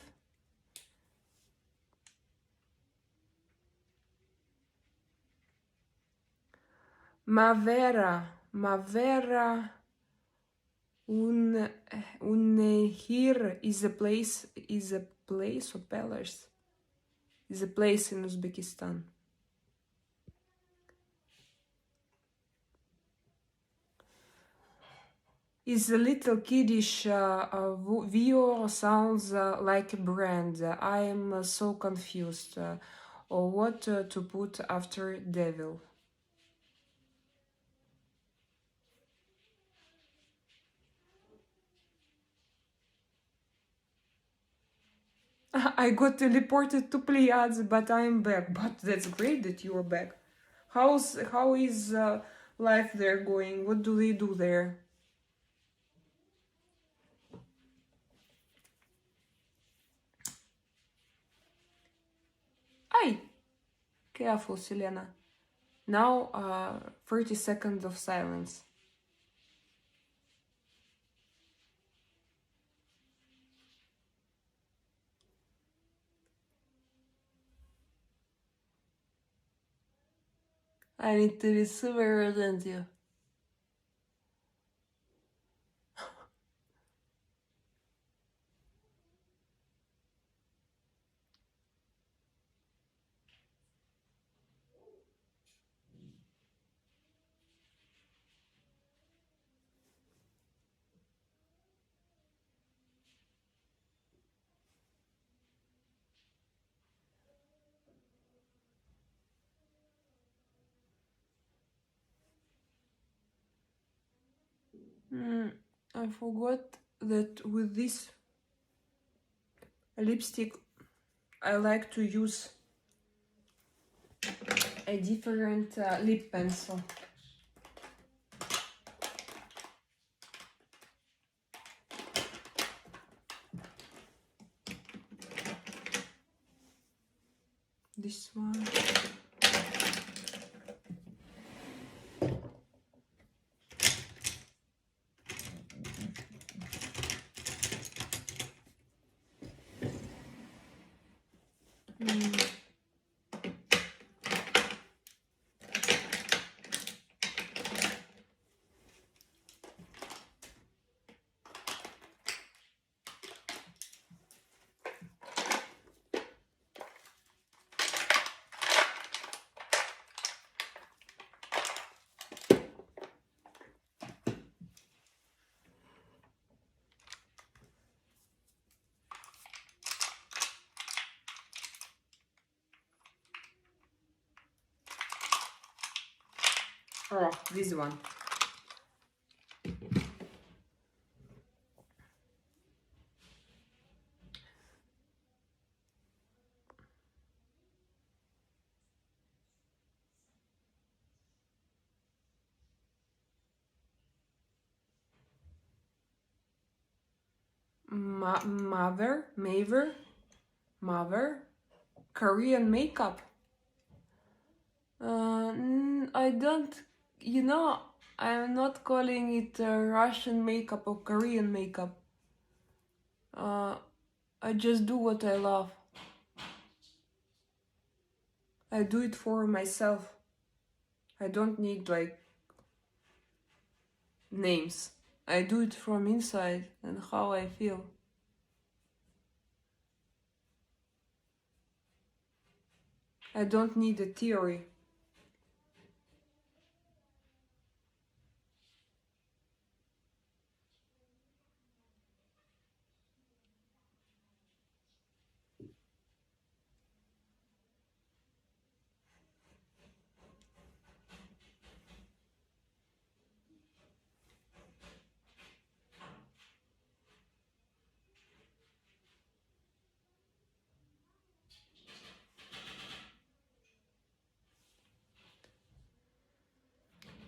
Mavera Unehir is a place or palace? Is a place in Uzbekistan. is a little kiddish. Vio sounds like a brand. I am so confused. Or what to put after devil. I got teleported to Pleiades, but I am back. But that's great that you are back. How is life there going? What do they do there? Ay, careful, Selena. Now, 30 seconds of silence. I need to be super attentive. I forgot that with this lipstick I like to use a different lip pencil. This one. Oh, this one. Mother, Korean makeup. I don't, I'm not calling it Russian makeup or Korean makeup. I just do what I love. I do it for myself. I don't need like names. I do it from inside and how I feel. I don't need a theory.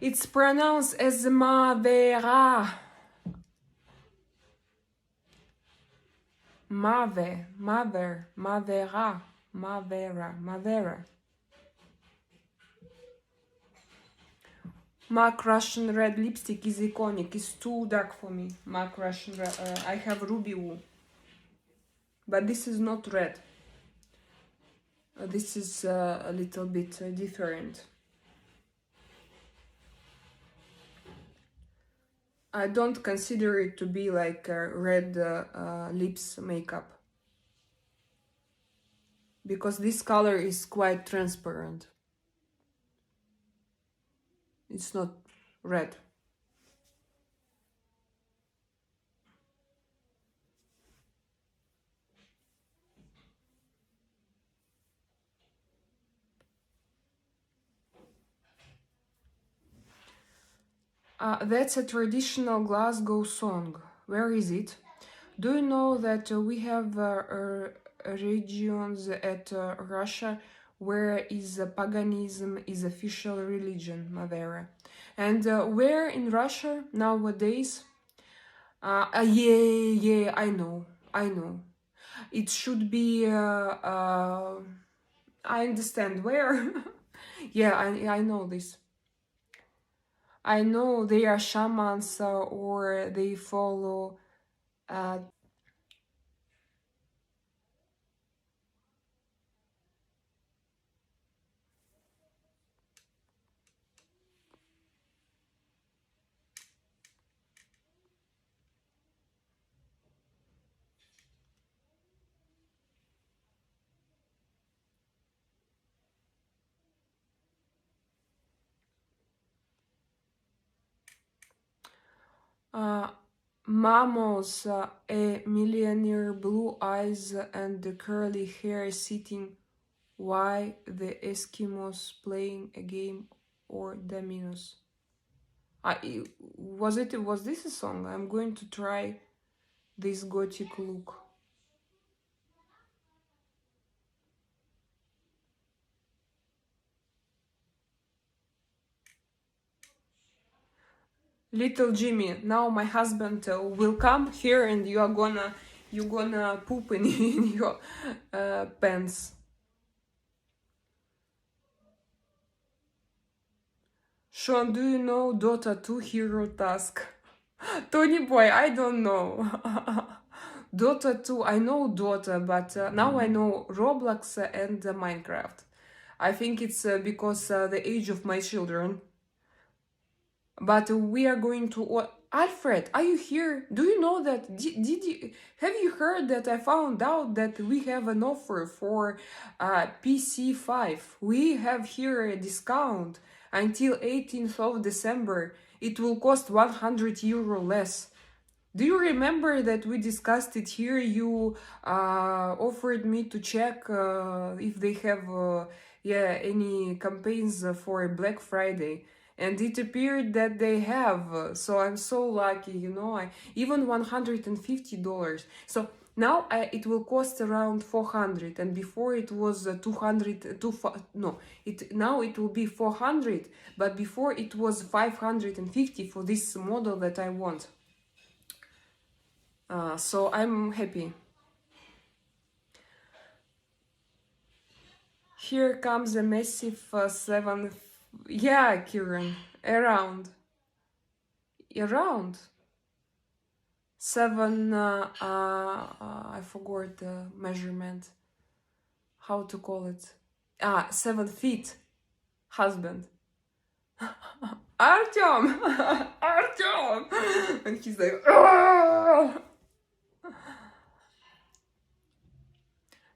It's pronounced as Mavera. Mavera. MAC Russian red lipstick is iconic. It's too dark for me. MAC Russian red. I have ruby woo. But this is not red. This is a little bit different. I don't consider it to be like a red lips makeup. Because this color is quite transparent. It's not red. That's a traditional Glasgow song. Where is it? Do you know that we have regions at Russia where is paganism is official religion, Mavera, and where in Russia nowadays? Yeah, I know. It should be. I understand where. Yeah, I know this. I know they are shamans or they follow. Uh, uh, Mamos, a millionaire, blue eyes and curly hair, sitting. Why the Eskimos playing a game or dominoes? Was this a song? I'm going to try this gothic look. Little Jimmy, now my husband will come here and you gonna poop in your pants. Sean, do you know Dota 2 Hero Task? Tony boy, I don't know. Dota 2, I know Dota, but now I know Roblox and Minecraft. I think it's because the age of my children. But we are going to. Alfred, are you here? Do you know that? Did you have you heard that I found out that we have an offer for PC5? We have here a discount until 18th of December. It will cost 100 euro less. Do you remember that we discussed it here? You offered me to check if they have any campaigns for Black Friday, and it appeared that they have. So I'm so lucky, you know. Even $150. So now it will cost around 400, and before it was 200. No, now it will be 400, but before it was 550 for this model that I want. So I'm happy. Here comes a massive 7. Yeah, Kieran. Around 7. I forgot the measurement. How to call it? 7 feet. Husband. Artyom! Artyom! And he's like, "Argh!"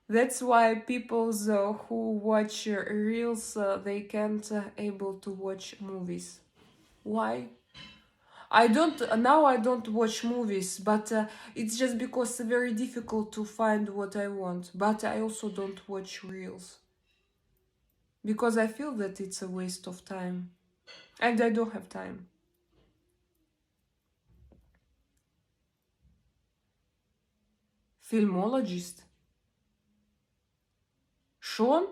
That's why people who watch reels, they can't able to watch movies. Why? I don't watch movies, but it's just because it's very difficult to find what I want. But I also don't watch reels because I feel that it's a waste of time, and I don't have time. Filmologist? Sean?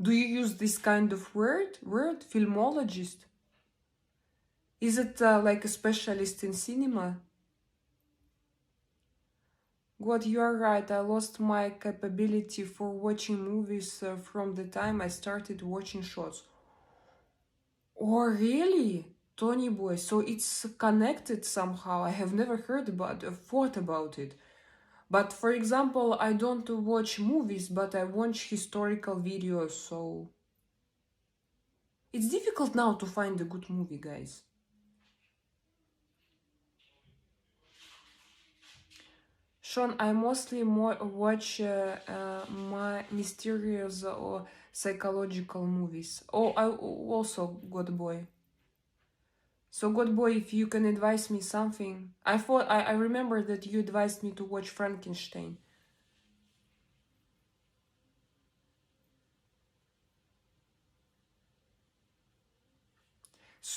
Do you use this kind of word? Filmologist? Is it like a specialist in cinema? God, you are right. I lost my capability for watching movies from the time I started watching shows. Oh, really? Tony boy, so it's connected somehow. I have never thought about it. But for example, I don't watch movies, but I watch historical videos, so it's difficult now to find a good movie, guys. Sean, I mostly watch my mysterious or psychological movies. Oh, I also God Boy. So God Boy, if you can advise me something, I remember that you advised me to watch Frankenstein.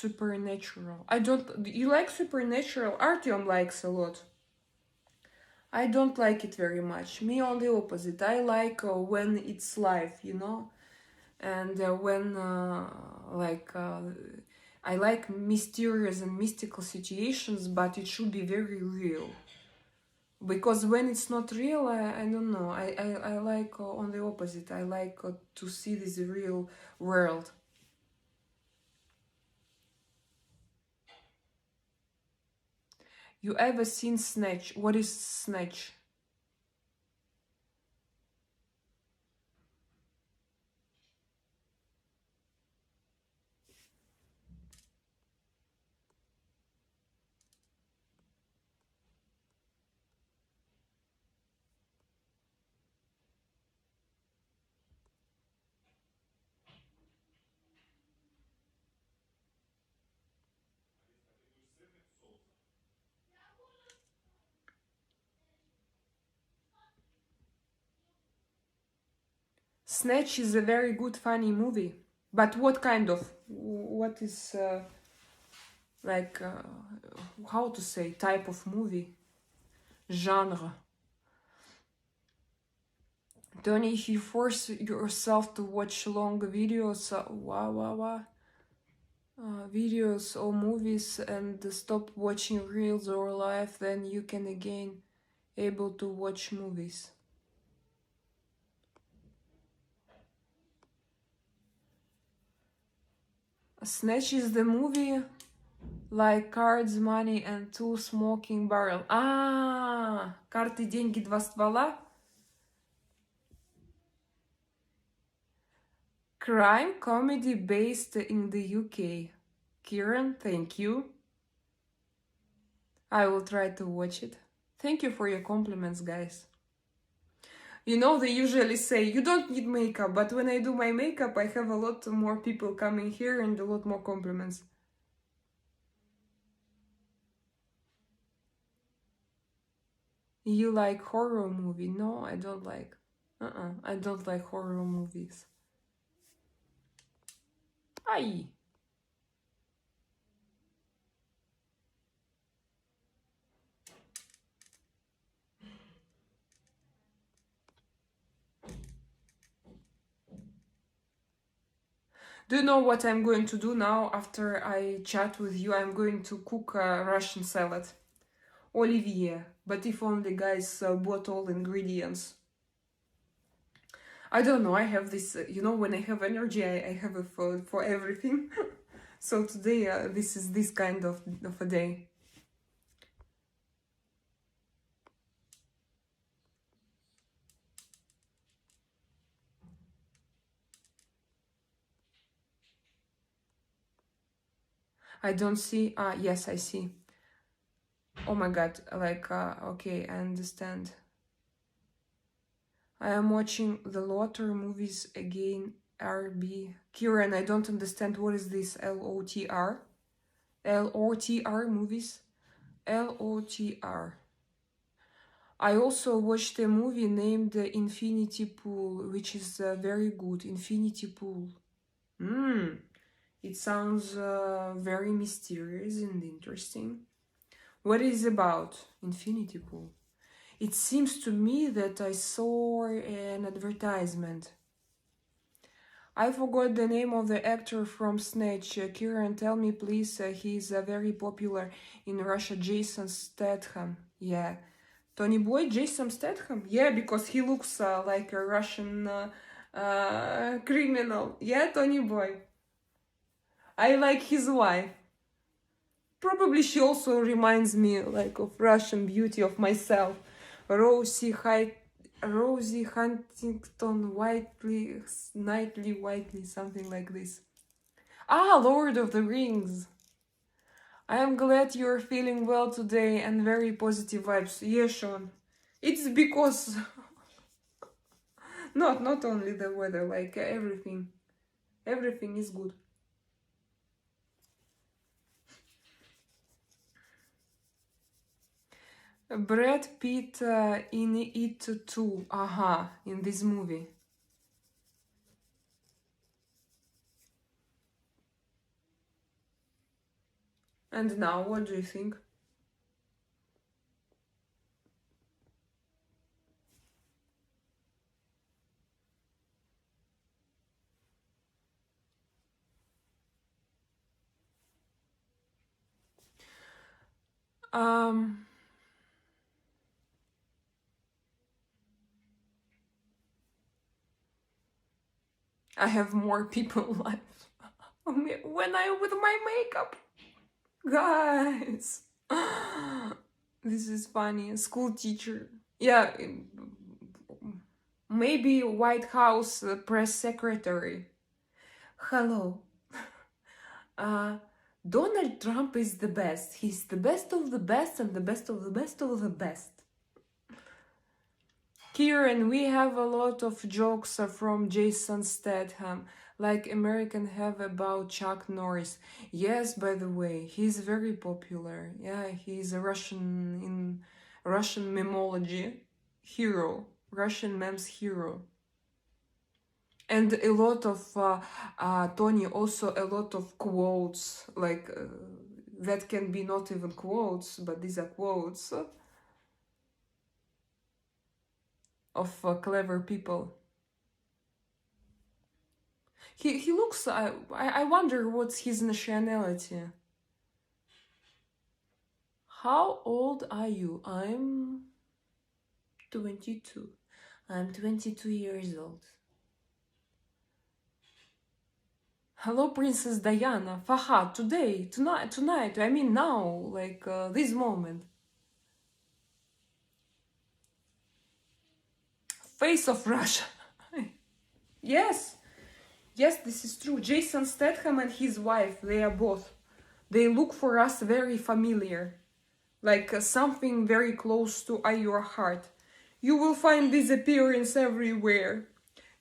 Supernatural. I don't. You like Supernatural? Artyom likes a lot. I don't like it very much. Me on the opposite. I like when it's live, you know, and when I like mysterious and mystical situations, but it should be very real. Because when it's not real, I don't know. I like on the opposite. I like to see this real world. You ever seen Snatch? What is Snatch? Snatch is a very good, funny movie. But what kind of? What is how to say, type of movie? Genre. Tony, if you force yourself to watch long videos, videos or movies and stop watching reels or live, then you can again able to watch movies. Snatch is the movie like Cards, Money and Two Smoking Barrel. Карты, деньги, два ствола. Crime comedy based in the UK. Kieran, thank you. I will try to watch it. Thank you for your compliments, guys. You know, they usually say, you don't need makeup, but when I do my makeup, I have a lot more people coming here and a lot more compliments. You like horror movie? No, I don't like. I don't like horror movies. Ai! Do you know what I'm going to do now after I chat with you? I'm going to cook a Russian salad. Olivier. But if only guys bought all ingredients. I don't know, I have this, you know, when I have energy, I have a food for everything. So today, this is this kind of a day. I don't see, yes, I see. Oh my god, like, okay, I understand. I am watching the Lotter movies again, RB. Kieran, I don't understand, what is this, LOTR? LOTR movies? LOTR. I also watched a movie named Infinity Pool, which is very good. Infinity Pool. It sounds very mysterious and interesting. What is it about, Infinity Pool? It seems to me that I saw an advertisement. I forgot the name of the actor from Snatch. Kieran, tell me please. He's very popular in Russia. Jason Statham. Yeah. Tony Boy, Jason Statham? Yeah, because he looks like a Russian criminal. Yeah, Tony Boy. I like his wife. Probably she also reminds me like of Russian beauty of myself. Rosie Huntington Whiteley, something like this. Lord of the Rings. I am glad you're feeling well today and very positive vibes. Yeah, Sean. It's because not only the weather, like everything. Everything is good. Brad Pitt in it too. In this movie. And now, what do you think? Um, I have more people live when I with my makeup. Guys, this is funny. School teacher. Yeah, maybe White House press secretary. Hello. Donald Trump is the best. He's the best of the best and the best of the best of the best. Kieran, we have a lot of jokes from Jason Statham, like American have about Chuck Norris. Yes, by the way, he's very popular. Yeah, he's a Russian memology hero, Russian memes hero. And a lot of Tony, also a lot of quotes, like that can be not even quotes, but these are quotes of clever people. He looks, I wonder what's his nationality. How old are you? I'm 22. I'm 22 years old. Hello, Princess Diana. Fahad, today, tonight, I mean now, like this moment. Face of Russia. Yes, yes, this is true. Jason Statham and his wife, they are both. They look for us very familiar. Like something very close to your heart. You will find this appearance everywhere.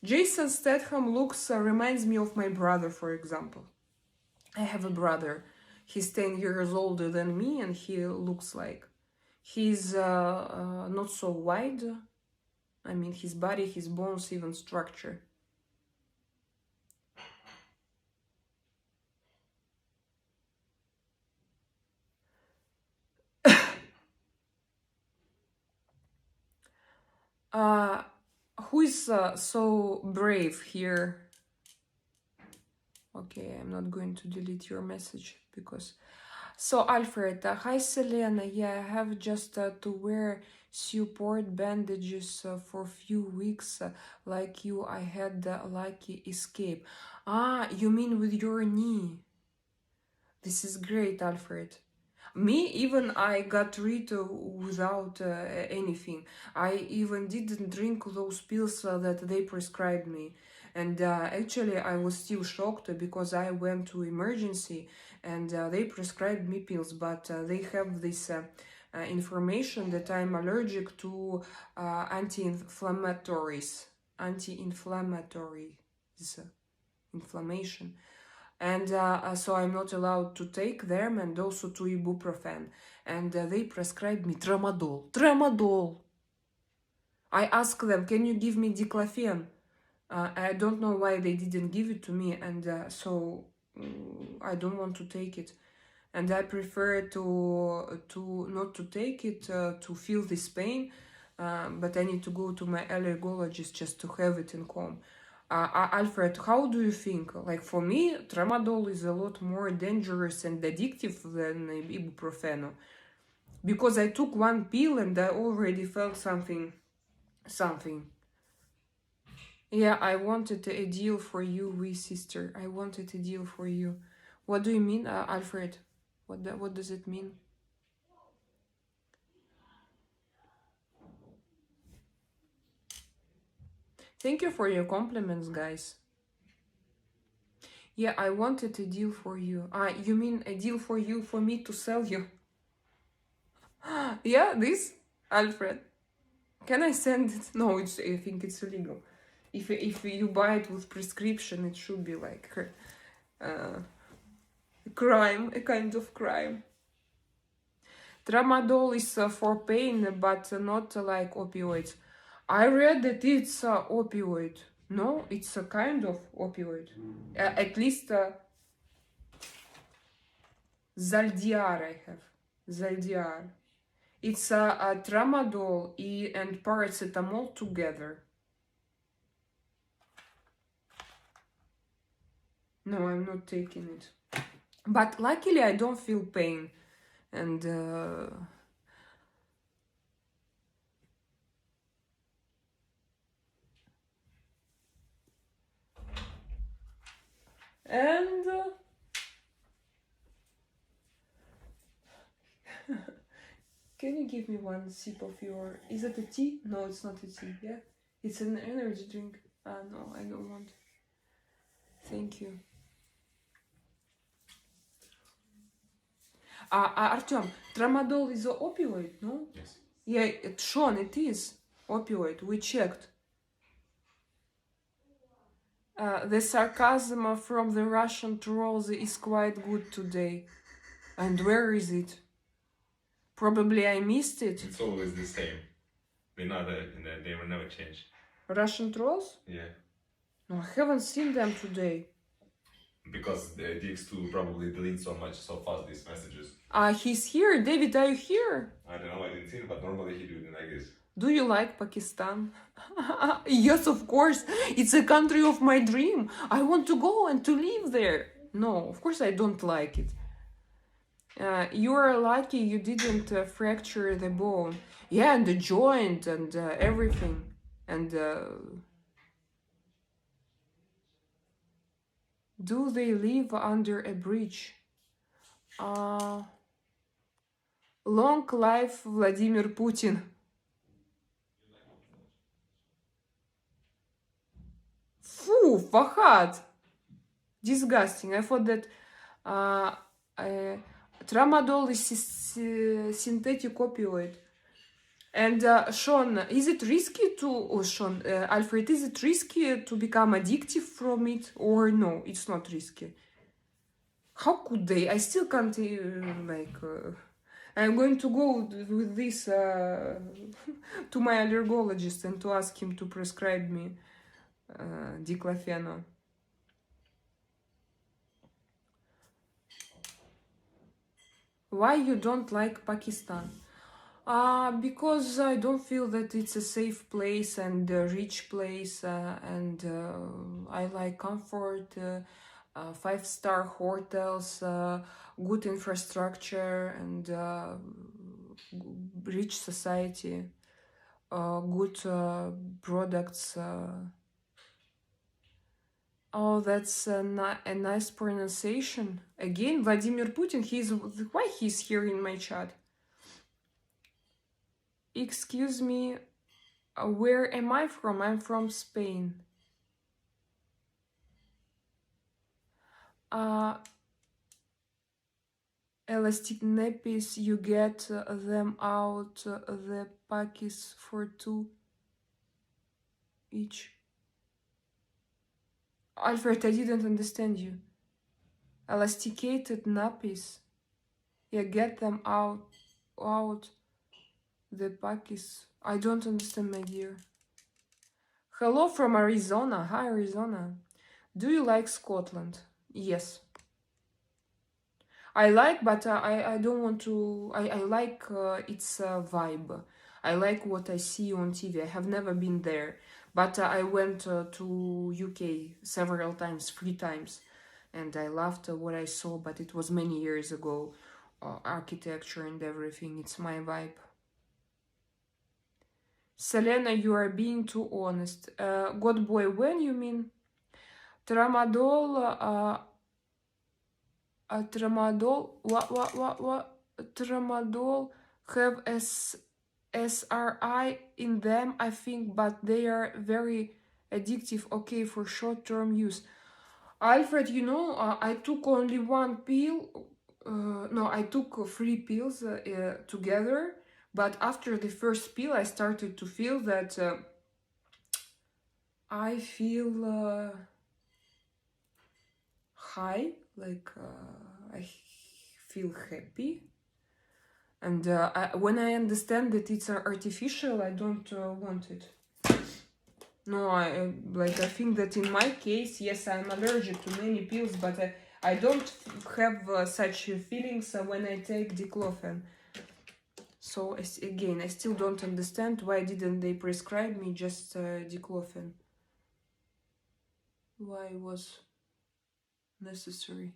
Jason Statham looks, reminds me of my brother, for example. I have a brother. He's 10 years older than me and he looks like. He's not so wide. I mean, his body, his bones, even structure. Who is so brave here? Okay, I'm not going to delete your message because... So, Alfred, hi Selena, yeah, I have just to wear support bandages for a few weeks. Like you, I had the lucky escape. Ah, you mean with your knee? This is great, Alfred. Me, even I got rid without anything. I even didn't drink those pills that they prescribed me. And actually, I was still shocked because I went to emergency and they prescribed me pills, but they have this information that I'm allergic to anti-inflammatories, inflammation. And so I'm not allowed to take them, and also to ibuprofen. And they prescribed me tramadol. I asked them, can you give me diclofenac? I don't know why they didn't give it to me, and so I don't want to take it. And I prefer to not to take it, to feel this pain, but I need to go to my allergologist just to have it in calm. Alfred, how do you think? Like, for me, tramadol is a lot more dangerous and addictive than ibuprofen. Because I took one pill and I already felt something. Yeah, I wanted a deal for you, wee sister. I wanted a deal for you. What do you mean, Alfred? What does it mean? Thank you for your compliments, guys. Yeah, I wanted a deal for you. You mean a deal for you, for me to sell you? Yeah, this, Alfred. Can I send it? No, I think it's illegal. If you buy it with prescription, it should be like crime, a kind of crime. Tramadol is for pain, but not like opioids. I read that it's opioid. No, it's a kind of opioid. At least Zaldiar I have. Zaldiar. It's a tramadol and paracetamol together. No, I'm not taking it. But luckily I don't feel pain. And can you give me one sip of your... Is it a tea? No, it's not a tea, yeah? It's an energy drink. No, I don't want. Thank you. Artyom, tramadol is an opioid, no? Yes. Yeah, Sean, it is opioid. We checked. The sarcasm from the Russian trolls is quite good today. And where is it? Probably I missed it. It's always the same. We know that they will never change. Russian trolls? Yeah. No, I haven't seen them today. Because the DX2 probably deletes so fast these messages. He's here. David, are you here? I don't know, I didn't see it, but normally he do it like this. Do you like Pakistan? Yes, of course. It's a country of my dream. I want to go and to live there. No, of course I don't like it. You are lucky you didn't fracture the bone. Yeah, and the joint and everything. And do they live under a bridge? Long life Vladimir Putin. Foo, Fahad. Disgusting. I thought that tramadol is synthetic opioid. And Sean, is it risky to... Sean, Alfred, is it risky to become addictive from it? Or no, it's not risky? How could they? I still can't, I'm going to go with this to my allergologist and to ask him to prescribe me diclofenac. Why you don't like Pakistan? Because I don't feel that it's a safe place and a rich place, and I like comfort, 5-star hotels, good infrastructure, and rich society, good products. Oh, that's a nice pronunciation. Again, Vladimir Putin, why he's here in my chat? Excuse me, where am I from? I'm from Spain. Elastic nappies, you get them out the packets for $2 each. Alfred, I didn't understand you. Elasticated nappies. Yeah, get them out the packets. I don't understand, my dear. Hello from Arizona. Hi, Arizona. Do you like Scotland? Yes. I like, but I don't want to... I like its vibe. I like what I see on TV. I have never been there. But I went to UK several times, 3 times. And I loved what I saw, but it was many years ago. Architecture and everything. It's my vibe. Selena, you are being too honest. God boy, when you mean? Tramadol... tramadol, what? Tramadol have SRI in them, I think, but they are very addictive. Okay, for short-term use. Alfred, you know, I took only 1 pill. No, I took 3 pills together. But after the first pill, I started to feel that I feel high, like I feel happy. And when I understand that it's artificial, I don't want it. No, I think that in my case, yes, I'm allergic to many pills, but I don't have such feelings when I take diclofenac. So again, I still don't understand why didn't they prescribe me just diclofenac. Why it was necessary?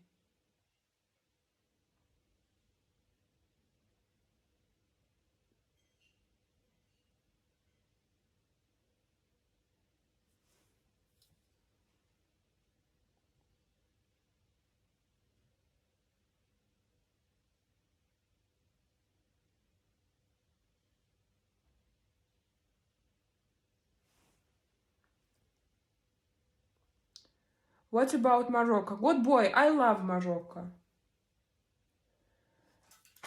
What about Morocco? Good boy, I love Morocco.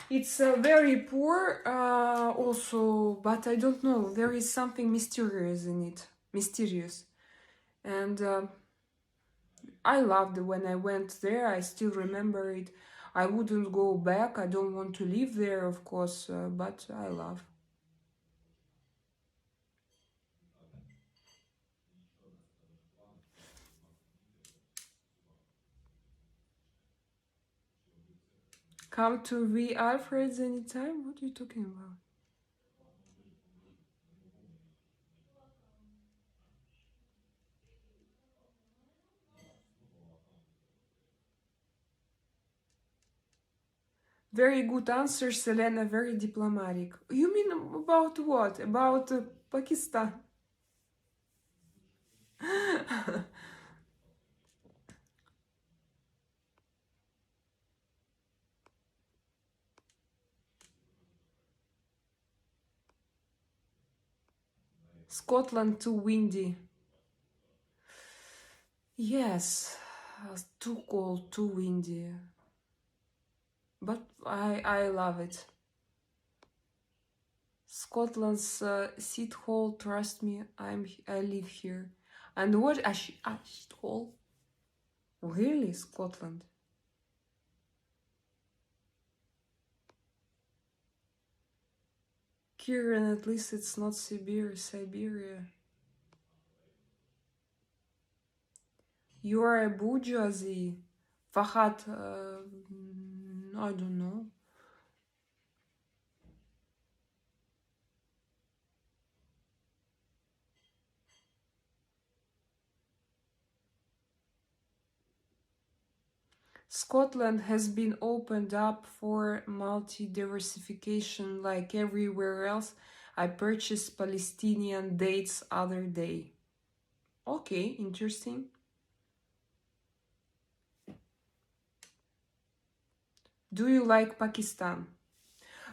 It's very poor also, but I don't know, there is something mysterious in it. Mysterious. And I loved when I went there, I still remember it. I wouldn't go back, I don't want to live there, of course, but I love. Come to the Alfreds anytime? What are you talking about? Very good answer, Selena, very diplomatic. You mean about what? About Pakistan? Scotland too windy. Yes, too cold, too windy. But I love it. Scotland's shithole, trust me, I live here. And what a shithole? Really, Scotland? Kieran, at least it's not Siberia. You are a bourgeoisie. Fahad, I don't know. Scotland has been opened up for multi-diversification like everywhere else. I purchased Palestinian dates other day. Okay, interesting. Do you like Pakistan?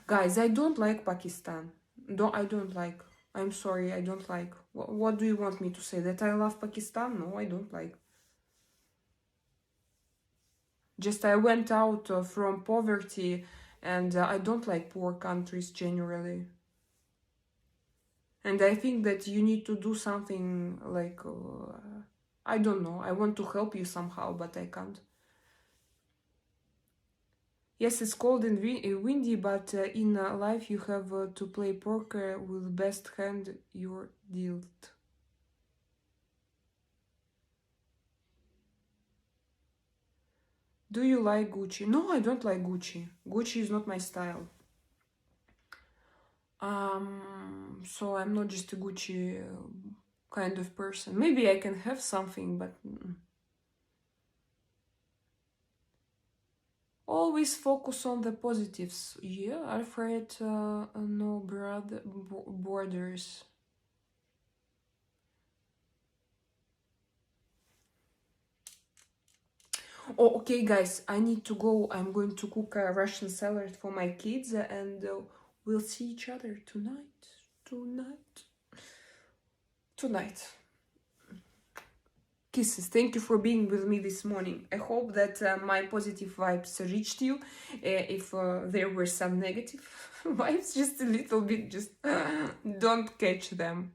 Guys, I don't like Pakistan. I don't like. I'm sorry, I don't like. What do you want me to say? That I love Pakistan? No, I don't like. Just I went out from poverty and I don't like poor countries generally. And I think that you need to do something like, I don't know, I want to help you somehow, but I can't. Yes, it's cold and windy, but in life you have to play poker with best hand you're dealt. Do you like Gucci? No, I don't like Gucci. Gucci is not my style. So I'm not just a Gucci kind of person. Maybe I can have something, but always focus on the positives. Yeah, Alfred, no borders. Oh, okay, guys, I need to go. I'm going to cook a Russian salad for my kids, and we'll see each other tonight. Kisses. Thank you for being with me this morning. I hope that my positive vibes reached you. If there were some negative vibes, just a little bit, just don't catch them.